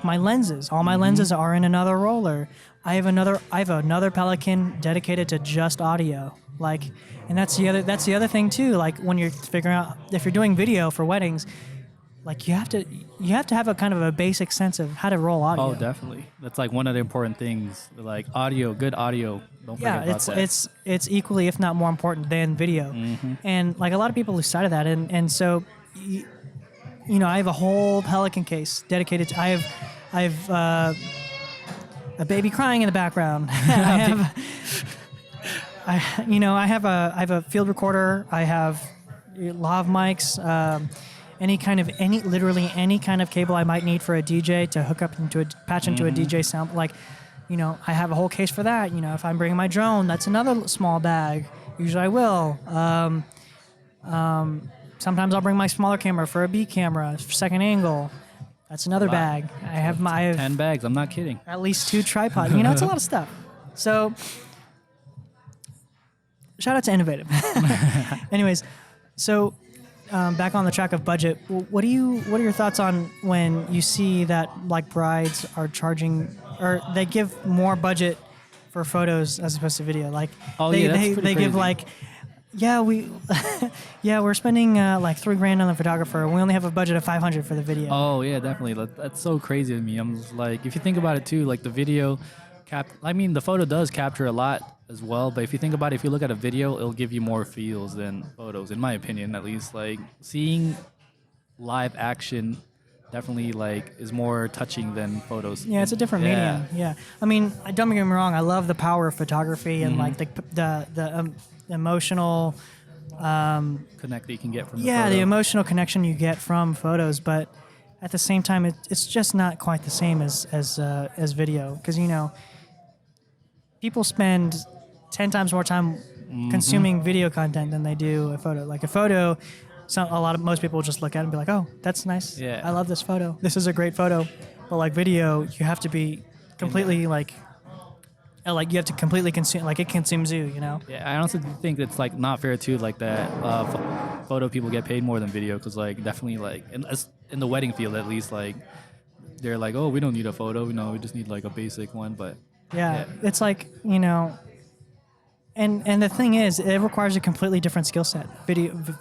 my lenses, all my lenses are in another roller. I have another Pelican dedicated to just audio. Like, and that's the other thing too. Like when you're figuring out if you're doing video for weddings, like you have to have a kind of a basic sense of how to roll audio. Oh, definitely. That's like one of the important things. Like audio, good audio. Don't forget about that. It's equally, if not more important than video. And like a lot of people lose sight of that. And so. You know, I have a whole Pelican case dedicated to. I have a baby crying in the background. I have a field recorder. I have lav mics. Literally any kind of cable I might need for a DJ to hook up into patch into a DJ sound. Like, you know, I have a whole case for that. You know, if I'm bringing my drone, that's another small bag. Usually I will. Sometimes I'll bring my smaller camera for a B camera, for second angle. That's another bag. I have 10 bags. I'm not kidding. At least 2 tripods. You know, it's a lot of stuff. So, shout out to Innovative. Anyways, so back on the track of budget. What are your thoughts on when you see that like brides are charging, or they give more budget for photos as opposed to video? Like they give like. Yeah, we're spending like $3,000 on the photographer. We only have a budget of $500 for the video. Oh yeah, definitely. That's so crazy to me. I'm just like, if you think about it too, like the video, the photo does capture a lot as well. But if you think about it, if you look at a video, it'll give you more feels than photos, in my opinion, at least. Like seeing live action definitely like is more touching than photos. Yeah, it's a different medium. Yeah, I mean, don't get me wrong. I love the power of photography and like the emotional connect that you can get from the emotional connection you get from photos, but at the same time it's just not quite the same as video, because you know people spend 10 times more time consuming video content than they do a photo. Like a photo, most people will just look at it and be like, oh, that's nice, I love this photo, this is a great photo. But like video, you have to be completely like you have to completely consume, like it consumes you, you know? Yeah, I honestly think it's like not fair too, like that photo people get paid more than video, because like definitely like in the wedding field at least, like they're like, oh, we don't need a photo, we just need like a basic one. But yeah. It's like, you know, and the thing is, it requires a completely different skill set,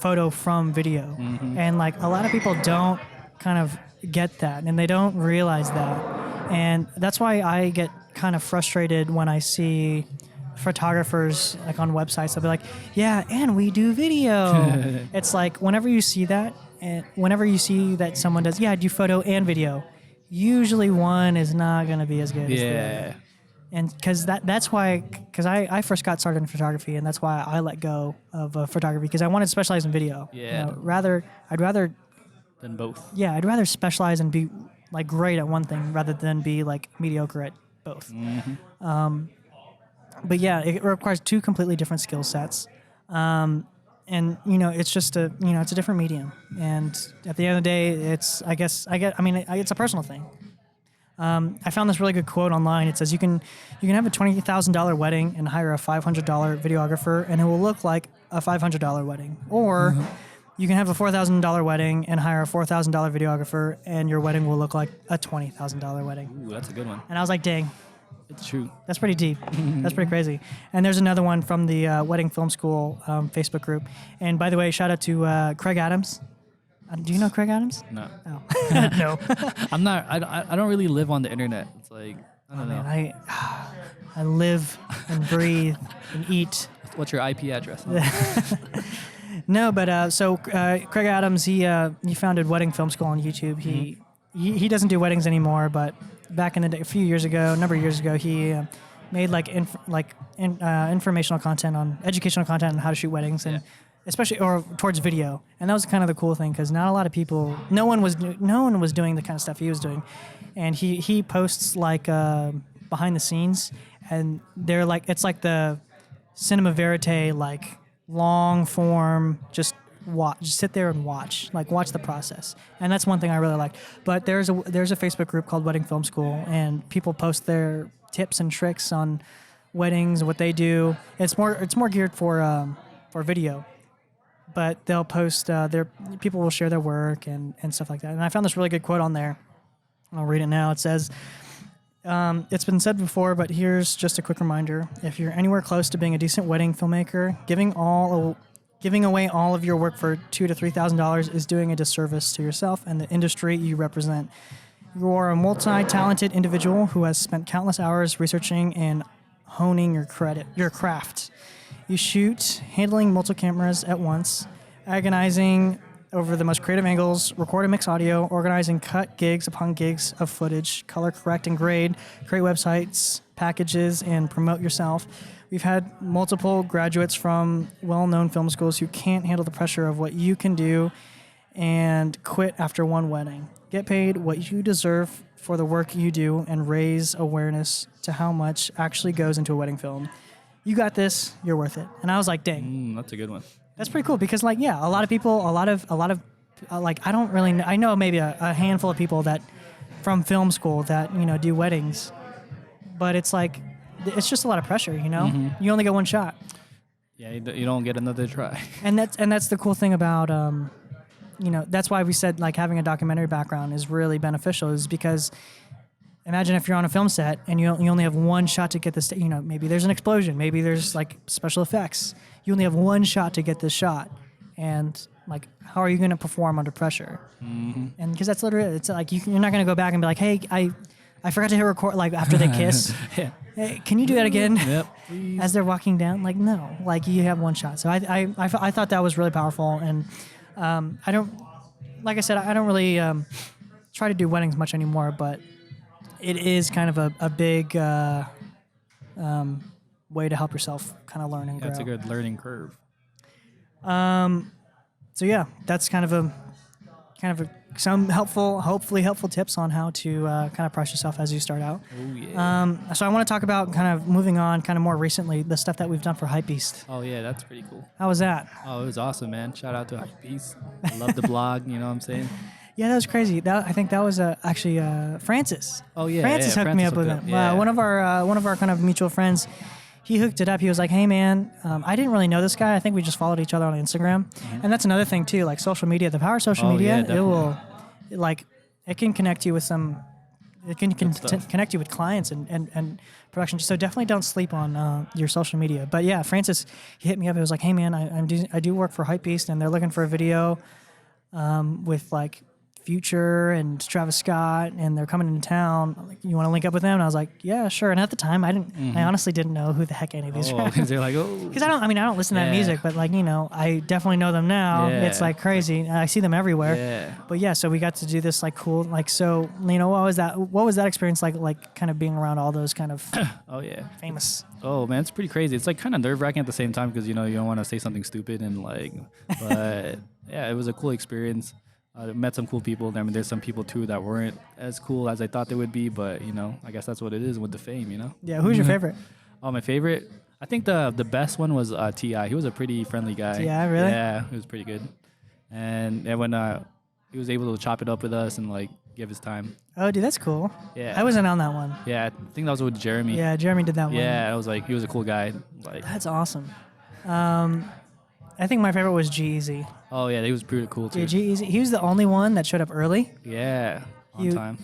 photo from video. And like a lot of people don't kind of get that, and they don't realize that. And that's why I get kind of frustrated when I see photographers like on websites. They'll be like, yeah, and we do video. It's like whenever you see that someone does, I do photo and video, usually one is not going to be as good as the other. And that's why, because I first got started in photography, and that's why I let go of photography, because I wanted to specialize in video. Yeah. I'd rather Than both. Yeah, I'd rather specialize and be like great at one thing rather than be like mediocre at both. But yeah, it requires two completely different skill sets. And it's just it's a different medium. And at the end of the day, it's a personal thing. I found this really good quote online. It says you can have a $20,000 wedding and hire a $500 videographer, and it will look like a $500 wedding. Or you can have a $4,000 wedding and hire a $4,000 videographer, and your wedding will look like a $20,000 wedding. Ooh, that's a good one. And I was like, dang. It's true. That's pretty deep. That's pretty crazy. And there's another one from the Wedding Film School Facebook group. And by the way, shout out to Craig Adams. Do you know Craig Adams? No. Oh. No. I'm not. I don't really live on the internet. It's like I don't know. Man, I live and breathe and eat. What's your IP address? No, but so Craig Adams, he founded Wedding Film School on YouTube. He doesn't do weddings anymore, but back in the day, a number of years ago, he made informational content educational content on how to shoot weddings, and especially or towards video. And that was kind of the cool thing, because not a lot of people, no one was doing the kind of stuff he was doing, and he posts behind the scenes, and they're like, it's like the cinema verite, like long form, just sit there and watch the process. And that's one thing I really like. But there's a Facebook group called Wedding Film School, and people post their tips and tricks on weddings, what they do. It's more geared for video, but they'll post people will share their work and stuff like that. And I found this really good quote on there. I'll read it now. It says, it's been said before, but here's just a quick reminder. If you're anywhere close to being a decent wedding filmmaker, giving away all of your work for $2,000 to $3,000 is doing a disservice to yourself and the industry you represent. You are a multi-talented individual who has spent countless hours researching and honing your craft. You shoot, handling multiple cameras at once, agonizing over the most creative angles, record and mix audio, organize and cut gigs upon gigs of footage, color correct and grade, create websites, packages, and promote yourself. We've had multiple graduates from well-known film schools who can't handle the pressure of what you can do and quit after one wedding. Get paid what you deserve for the work you do and raise awareness to how much actually goes into a wedding film. You got this. You're worth it. And I was like, dang. That's a good one. That's pretty cool, because a lot of people, I don't really know, I know maybe a handful of people that from film school that, do weddings, but it's like, it's just a lot of pressure, You only get one shot. Yeah, you don't get another try. And that's the cool thing about, that's why we said having a documentary background is really beneficial, is because imagine if you're on a film set and you only have one shot to get this, maybe there's an explosion, maybe there's special effects. You only have one shot to get this shot. And how are you going to perform under pressure? And because that's literally, it's like, you're not going to go back and be like, hey, I forgot to hit record, after they kiss. Yeah. Hey, can you do that again? Yep. As they're walking down? No, you have one shot. So I thought that was really powerful. And I don't really try to do weddings much anymore, but it is kind of a big way to help yourself kind of learn and grow. That's a good learning curve. So yeah, that's kind of some hopefully helpful tips on how to kind of price yourself as you start out. Oh yeah. So I want to talk about kind of moving on, kind of more recently, the stuff that we've done for Hypebeast. Oh yeah, that's pretty cool. How was that? Oh, it was awesome, man. Shout out to Hypebeast. I love the blog. You know what I'm saying? Yeah, that was crazy. I think that was actually Francis. Oh yeah, Francis hooked me up with it. Yeah. One of our kind of mutual friends. He hooked it up. He was like, hey, man, I didn't really know this guy. I think we just followed each other on Instagram. And that's another thing, too, social media. The power of social media, it can connect you with connect you with clients and production. So definitely don't sleep on your social media. But, yeah, Francis, he hit me up. He was like, hey, man, I do work for Hypebeast, and they're looking for a video with, Future and Travis Scott, and they're coming into town. I'm like, you want to link up with them? And I was like, yeah, sure. And at the time, I honestly didn't know who the heck any of these were. Because they're like, because I don't listen to that music, but like, I definitely know them now. Yeah. It's like crazy. I see them everywhere. Yeah. But yeah, so we got to do this like cool, like, so, what was that experience like kind of being around all those kind of Oh yeah. famous? Oh man, it's pretty crazy. It's like kind of nerve wracking at the same time because you don't want to say something stupid and like, but yeah, it was a cool experience. I met some cool people. I mean, there's some people too that weren't as cool as I thought they would be, but I guess that's what it is with the fame, Yeah, who's your favorite? Oh, my favorite? I think the best one was T.I. He was a pretty friendly guy. T.I., really? Yeah, he was pretty good. And when he was able to chop it up with us and like give his time. Oh, dude, that's cool. Yeah. I wasn't on that one. Yeah, I think that was with Jeremy. Yeah, Jeremy did that one. Yeah, I was like, he was a cool guy. Like, That's awesome. I think my favorite was G-Eazy. oh yeah, he was pretty cool too. Yeah, G-Eazy. He was the only one that showed up early. Yeah, on time.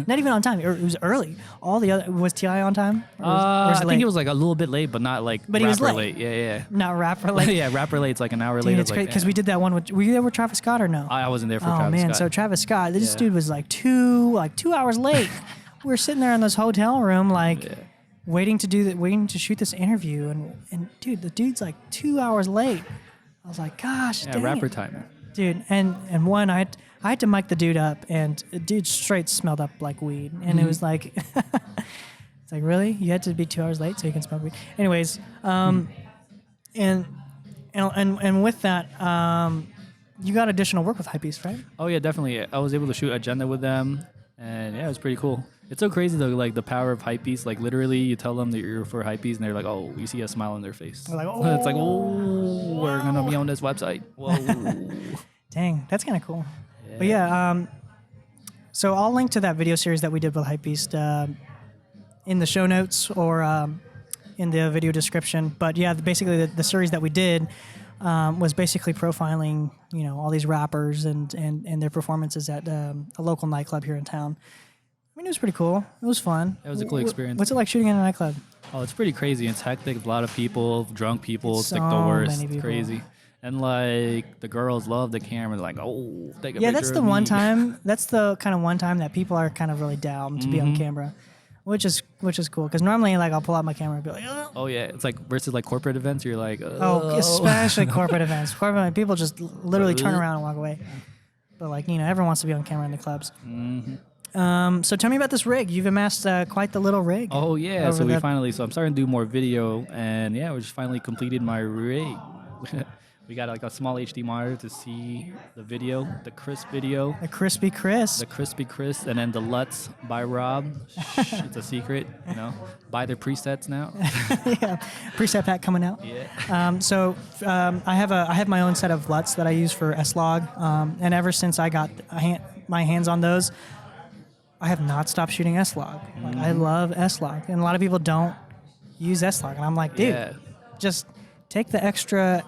Not even on time. It was early. All the other was T.I. on time. Or was I he think late? he was like a little bit late, but not like But he was rapper late. late. Yeah. Not rapper late. Yeah, rapper late's like an hour Dude, later. it's great because we did that one with. Were you there with Travis Scott or no? I wasn't there for Oh Travis man, Scott. so Travis Scott, this Yeah. dude was like 2 hours late. We were sitting there in this hotel room, like waiting to shoot this interview, and dude, the dude's like 2 hours late. I was like, gosh, yeah, dang rapper it. time. Dude, and one I had to mic the dude up, and the dude straight smelled up like weed, and it was like, it's like, really, you had to be 2 hours late so you can smoke weed. Anyways, and with that, you got additional work with Hypebeast, right? Oh yeah, definitely. I was able to shoot Agenda with them, and yeah, it was pretty cool. It's so crazy though, like the power of Hypebeast. Like literally, you tell them that you're for Hypebeast, and they're like, "Oh," you see a smile on their face. They're like, It's like, "Oh, we're gonna be on this website." Whoa. Dang, that's kind of cool. But yeah, so I'll link to that video series that we did with Hypebeast in the show notes or in the video description. But yeah, basically the series that we did was basically profiling, all these rappers and their performances at a local nightclub here in town. I mean, it was pretty cool. It was fun. It was a cool experience. What's it like shooting in a nightclub? Oh, it's pretty crazy. It's hectic. A lot of people, drunk people. It's like So the worst. many It's people. crazy. And like the girls love the camera. They're like, "Oh, take a Yeah, picture that's the of one me." time. That's the kind of one time that people are kind of really down to be on camera, which is cool. Because normally, like, I'll pull out my camera and be like, "Ugh." Oh yeah, it's like versus like corporate events. You're like, Oh, especially corporate events. Corporate people just literally turn around and walk away. But like, everyone wants to be on camera in the clubs. So tell me about this rig. You've amassed quite the little rig. Oh yeah, over so that- so I'm starting to do more video, and yeah, we just finally completed my rig. We got like a small HD monitor to see the video, the crisp video, A crispy Chris. the crispy crisp, and then the LUTs by Rob. Shh, it's a secret, Buy their presets now. Yeah, preset pack coming out. Yeah. I have my own set of LUTs that I use for S-Log, and ever since I got my hands on those, I have not stopped shooting S-Log. Like, I love S-Log, and a lot of people don't use S-Log, and I'm like, dude, Yeah. just take the extra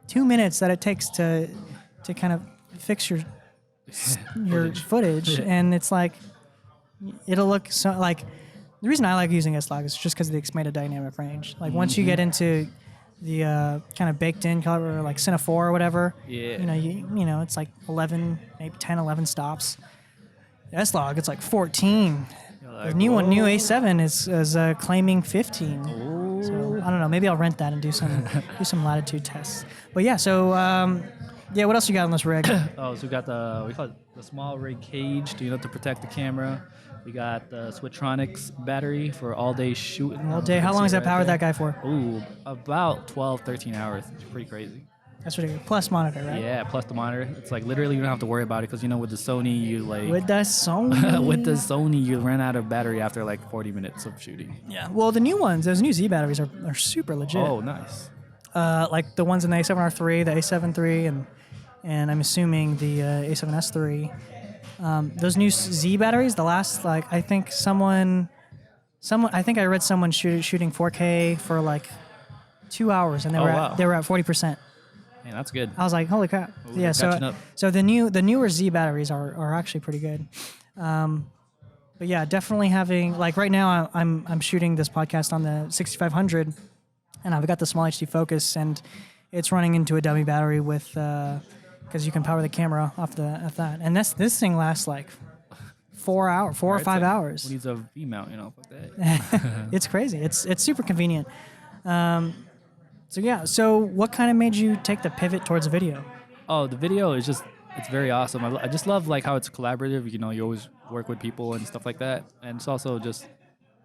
2 minutes that it takes to kind of fix your footage, and it's like it'll look so like. The reason I like using S-Log is just because of the expanded dynamic range. Like once you get into the kind of baked in color, like Cine 4 or whatever, Yeah. it's like 11, maybe 10, 11 stops. S-Log, it's like 14. like, The new whoa. A7 is claiming 15. So I don't know. Maybe I'll rent that and do some latitude tests. But yeah, so what else you got on this rig? Oh, so we got we call it the small rig cage, to protect the camera. We got the Swittronics battery for all day shooting. All day. How long does that power that guy for? Ooh, about 12, 13 hours. It's pretty crazy. That's ridiculous. Plus monitor, right? Yeah, plus the monitor. It's like literally you don't have to worry about it because with the Sony you like With the Sony. with the Sony you run out of battery after like 40 minutes of shooting. Yeah. Well, the new ones, those new Z batteries are super legit. Oh, nice. Like the ones in the A7R3, the A7 III, and I'm assuming the A7S III. Those new Z batteries, the last I think I think I read someone shooting 4K for like 2 hours, and they were wow. at 40%. Man, that's good. I was like, holy crap! Ooh, Yeah, catching up. so the newer Z batteries are actually pretty good. But yeah, definitely having like right now I'm shooting this podcast on the 6500, and I've got the small HD focus, and it's running into a dummy battery with because you can power the camera off that. And this thing lasts like 4 or 5 hours. Who needs a V mount? Fuck that. It's crazy. It's super convenient. So what kind of made you take the pivot towards video? Oh, the video is it's very awesome. I just love like how it's collaborative. You always work with people and stuff like that. And it's also just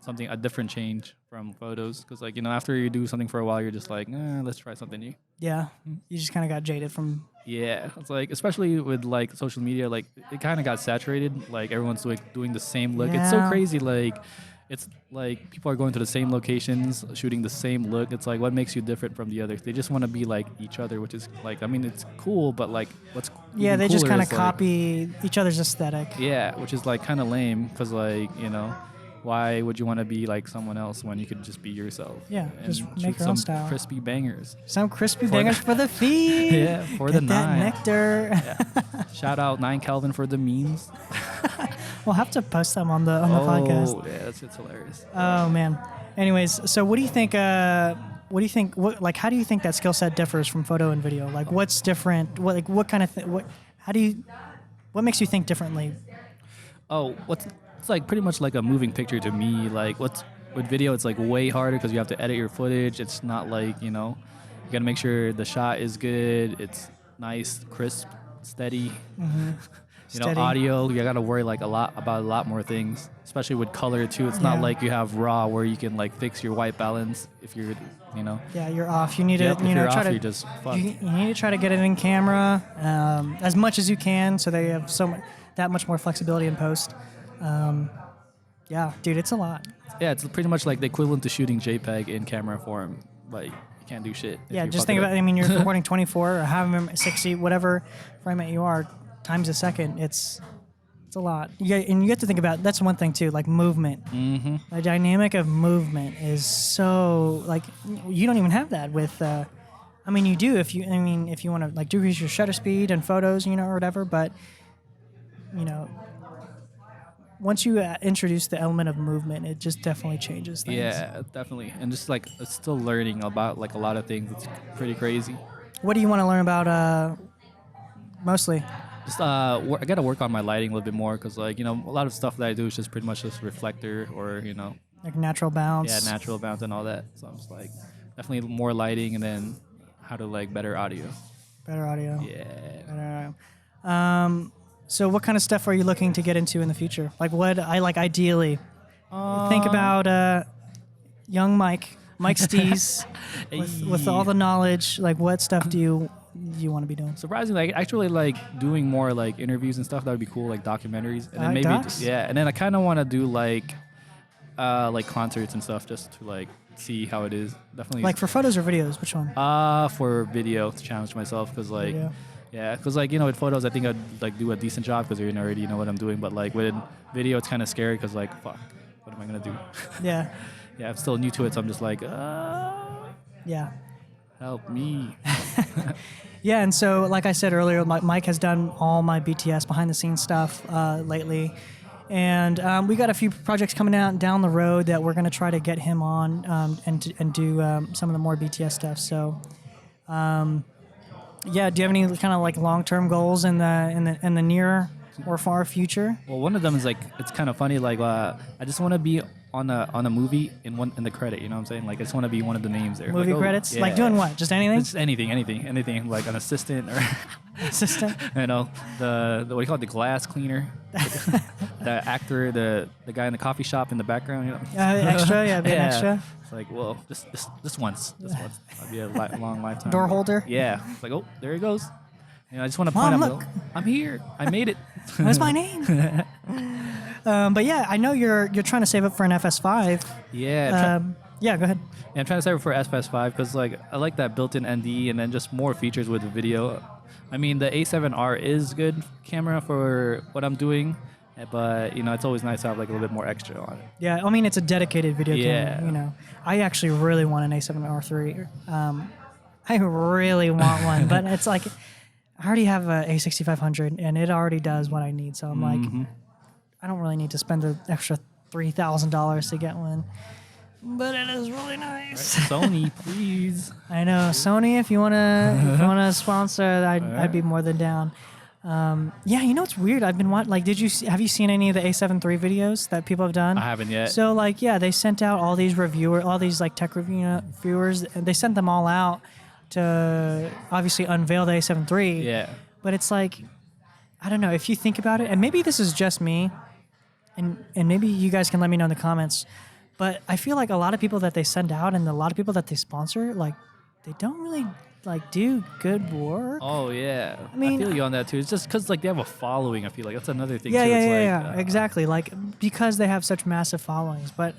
a different change from photos. Because like, after you do something for a while, you're just like, let's try something new. Yeah. You just kind of got jaded from... Yeah. It's like, especially with like social media, like it kind of got saturated. Like everyone's doing the same look. Yeah. It's so crazy. Like, it's like people are going to the same locations, shooting the same look. It's like, what makes you different from the others? They just want to be like each other, which is like, I mean, it's cool, but like, what's they just kind of like, copy each other's aesthetic. Yeah, which is like kind of lame, because like, why would you want to be like someone else when you could just be yourself? Yeah, and just make your own style. Crispy bangers. Some crispy bangers for the feed. Yeah, for Get the that 9. nectar. Yeah. Shout out 9 Kelvin for the memes. We'll have to post them on the podcast. Oh, yeah, it's hilarious. Oh man. Anyways, so what do you think? How do you think that skill set differs from photo and video? Like, what's different? What kind of what makes you think differently? Oh, it's like pretty much like a moving picture to me. Like with video, it's like way harder because you have to edit your footage. It's not like, you gotta make sure the shot is good. It's nice, crisp, steady. Mm-hmm. Audio, you gotta worry like about a lot more things, especially with color too. It's not like you have raw where you can like fix your white balance if you're, Yeah, you're off. You need to, if you're try off, to. you're just fucked. You need to try to get it in camera as much as you can, so they have that much more flexibility in post. Yeah, dude, it's a lot. Yeah, it's pretty much like the equivalent to shooting JPEG in camera form. Like, you can't do shit. Yeah, just think about it. I mean, you're recording 24 or however 60, whatever frame rate you are, times a second. It's a lot. And you have to think about, that's one thing too, like movement. Mm-hmm. The dynamic of movement is so, like, you don't even have that with, I mean, you do if you want to like decrease your shutter speed and photos, or whatever, but, once you introduce the element of movement, it just definitely changes things. Yeah, definitely. And just like, it's still learning about like a lot of things. It's pretty crazy. What do you want to learn about mostly? Just I got to work on my lighting a little bit more, because like, a lot of stuff that I do is just pretty much just reflector or, like natural bounce. Yeah, natural bounce and all that. So I'm just like, definitely more lighting, and then how to like better audio. Better audio. Yeah. Better audio. So what kind of stuff are you looking to get into in the future? Like what ideally? Think about young Mike Stees with all the knowledge. Like what stuff do you want to be doing? Surprisingly, like actually like doing more like interviews and stuff. That would be cool, like documentaries. And then maybe docs? Yeah, and then I kind of want to do like concerts and stuff, just to like see how it is. Definitely. Like for photos or videos, which one? For video, to challenge myself, because like. Video. Yeah, because like with photos, I think I'd like do a decent job because you already know what I'm doing. But like with video, it's kind of scary because like, fuck, what am I gonna do? Yeah. Yeah, I'm still new to it, so I'm just like, yeah. Help me. Yeah, and so like I said earlier, Mike has done all my BTS behind the scenes stuff lately, and we got a few projects coming out down the road that we're gonna try to get him on and do some of the more BTS stuff. So. Yeah, do you have any kind of like long-term goals in the near or far future? Well, one of them is like, it's kind of funny. Like, I just want to be on a movie in the credit. You know what I'm saying? Like, I just want to be one of the names there. Movie like, credits? Yeah. Like doing what? Just anything? Just anything. Like an assistant or assistant. the what do you call it? The glass cleaner. The actor, the guy in the coffee shop in the background. Extra, yeah, be an extra. It's like, well, just once. That'd be a long lifetime. Door holder. Yeah. It's like, oh, there he goes. I just want to point out, I'm here. I made it. That's my name. But yeah, I know you're trying to save up for an FS5. Yeah. Yeah, go ahead. Yeah, I'm trying to save up for FS5 because like I like that built-in ND and then just more features with the video. I mean, the A7R is good camera for what I'm doing, but it's always nice to have like a little bit more extra on it. Yeah, I mean it's a dedicated video camera. I actually really want an A7R3. I really want one, but it's like I already have a A6500 and it already does what I need. So I'm like, I don't really need to spend the extra $3,000 to get one. but it is really nice. Sony, please. I know, Sony. If you wanna sponsor, I'd be more than down. Yeah, you know what's weird? I've been watching. Like, have you seen any of the A7 III videos that people have done? I haven't yet. So like, yeah, they sent out all these like tech reviewers, and they sent them all out to obviously unveil the A7 III. Yeah. But it's like, I don't know if you think about it, and maybe this is just me, and maybe you guys can let me know in the comments. But I feel like a lot of people that they send out and a lot of people that they sponsor, like, they don't really like do good work. Oh yeah, I mean, feel you on that too. It's just because like they have a following. I feel like that's another thing. Yeah, too. yeah, exactly. Like, because they have such massive followings. But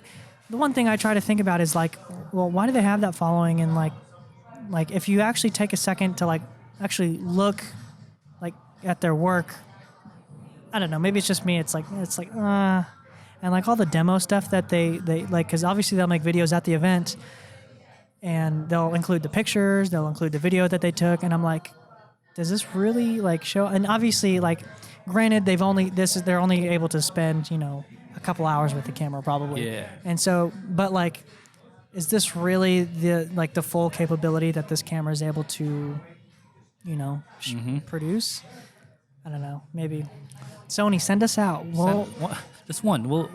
the one thing I try to think about is like, well, why do they have that following? And like if you actually take a second to like actually look like at their work, I don't know. Maybe it's just me. It's like and like all the demo stuff that they like, because obviously they'll make videos at the event. And they'll include the pictures, they'll include the video that they took, and I'm like, does this really like show? And obviously, like, granted, they're only able to spend, you know, a couple hours with the camera probably. Yeah. And so, but like, is this really the full capability that this camera is able to, you know, produce? I don't know. Maybe Sony, send us out. Just one. We'll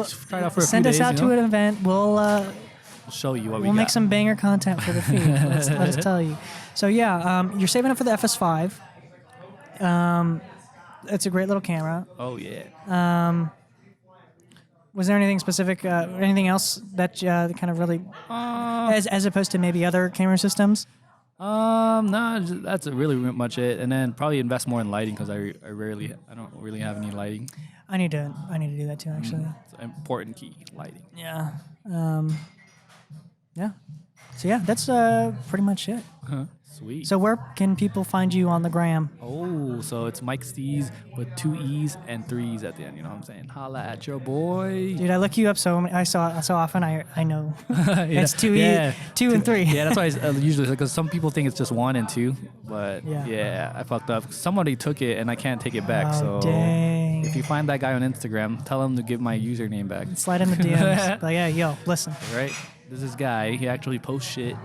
try it out for a few send days. us out to an event. We'll show you what we'll make some banger content for the feed. Let us tell you. So yeah, you're saving up for the FS5. It's a great little camera. Oh yeah. Was there anything specific, anything else that kind of really, as opposed to maybe other camera systems? No, that's really much it. And then probably invest more in lighting because I don't really have any lighting. I need to do that too, actually. It's an important key, lighting. Yeah. Yeah. So yeah, that's pretty much it. Sweet. So where can people find you on the gram? Oh, so it's Mike Steez with 2 E's and 3 E's at the end. You know what I'm saying? Holla at your boy. Dude, I look you up so often. I know it's 2 yeah. 2 and 3. Yeah, that's why I usually, because some people think it's just 1 and 2, but yeah, I fucked up. Somebody took it and I can't take it back. So dang. If you find that guy on Instagram, tell him to give my username back. Slide in the DMs. Like, yeah, yo, listen. Right? This guy, he actually posts shit.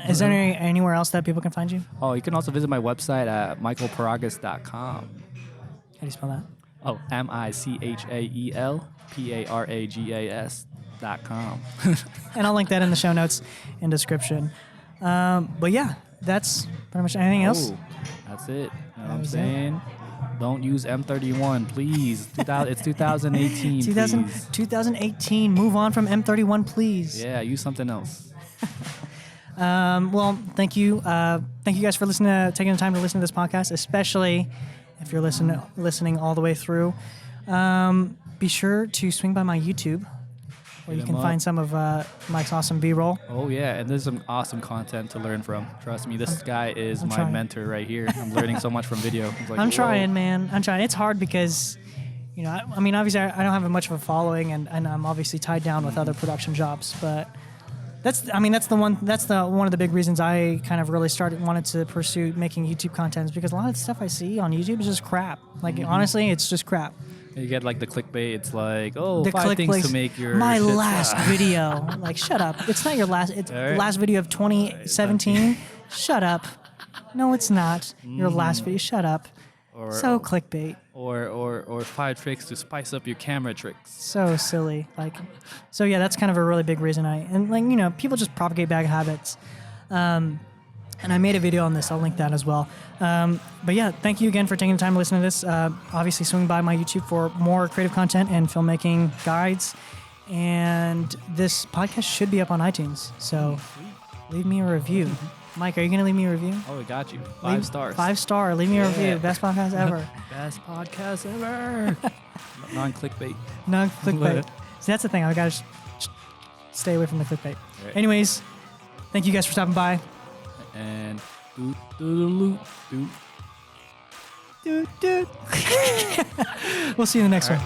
Is there anywhere else that people can find you? Oh, you can also visit my website at michaelparagas.com. How do you spell that? Oh, MICHAELPARAGAS.com. And I'll link that in the show notes and description. But yeah, that's pretty much anything else. Oh, that's it. You know what I'm saying? Don't use M31, please. It's 2018. 2018. Move on from M31, please. Yeah, use something else. Well, thank you. Thank you guys for taking the time to listen to this podcast, especially if you're listening all the way through. Be sure to swing by my YouTube, where you can find some of Mike's awesome B-roll. Oh, yeah, and there's some awesome content to learn from. Trust me, this guy is my mentor right here. I'm learning so much from video. I'm trying, man. I'm trying. It's hard because, you know, I mean, obviously I don't have much of a following, and I'm obviously tied down with other production jobs, but that's one of the big reasons I kind of really wanted to pursue making YouTube content, is because a lot of the stuff I see on YouTube is just crap. Like, honestly, it's just crap. You get like the clickbait. It's like, the 5 things to make your last video. Like, shut up. It's not your last. It's the last video of 2017. Shut up. No, it's not your last video. Shut up. So clickbait. Or 5 tricks to spice up your camera tricks. So silly. Like, so yeah, that's kind of a really big reason people just propagate bad habits. And I made a video on this. I'll link that as well. But yeah, thank you again for taking the time to listen to this. Obviously, swing by my YouTube for more creative content and filmmaking guides. And this podcast should be up on iTunes. So leave me a review. Mike, are you going to leave me a review? Oh, we got you. 5 stars. 5-star. Leave me a review. Best podcast ever. Best podcast ever. Non-clickbait. Non-clickbait. See, that's the thing. I got to stay away from the clickbait. Right. Anyways, thank you guys for stopping by. And doot. We'll see you in the next one.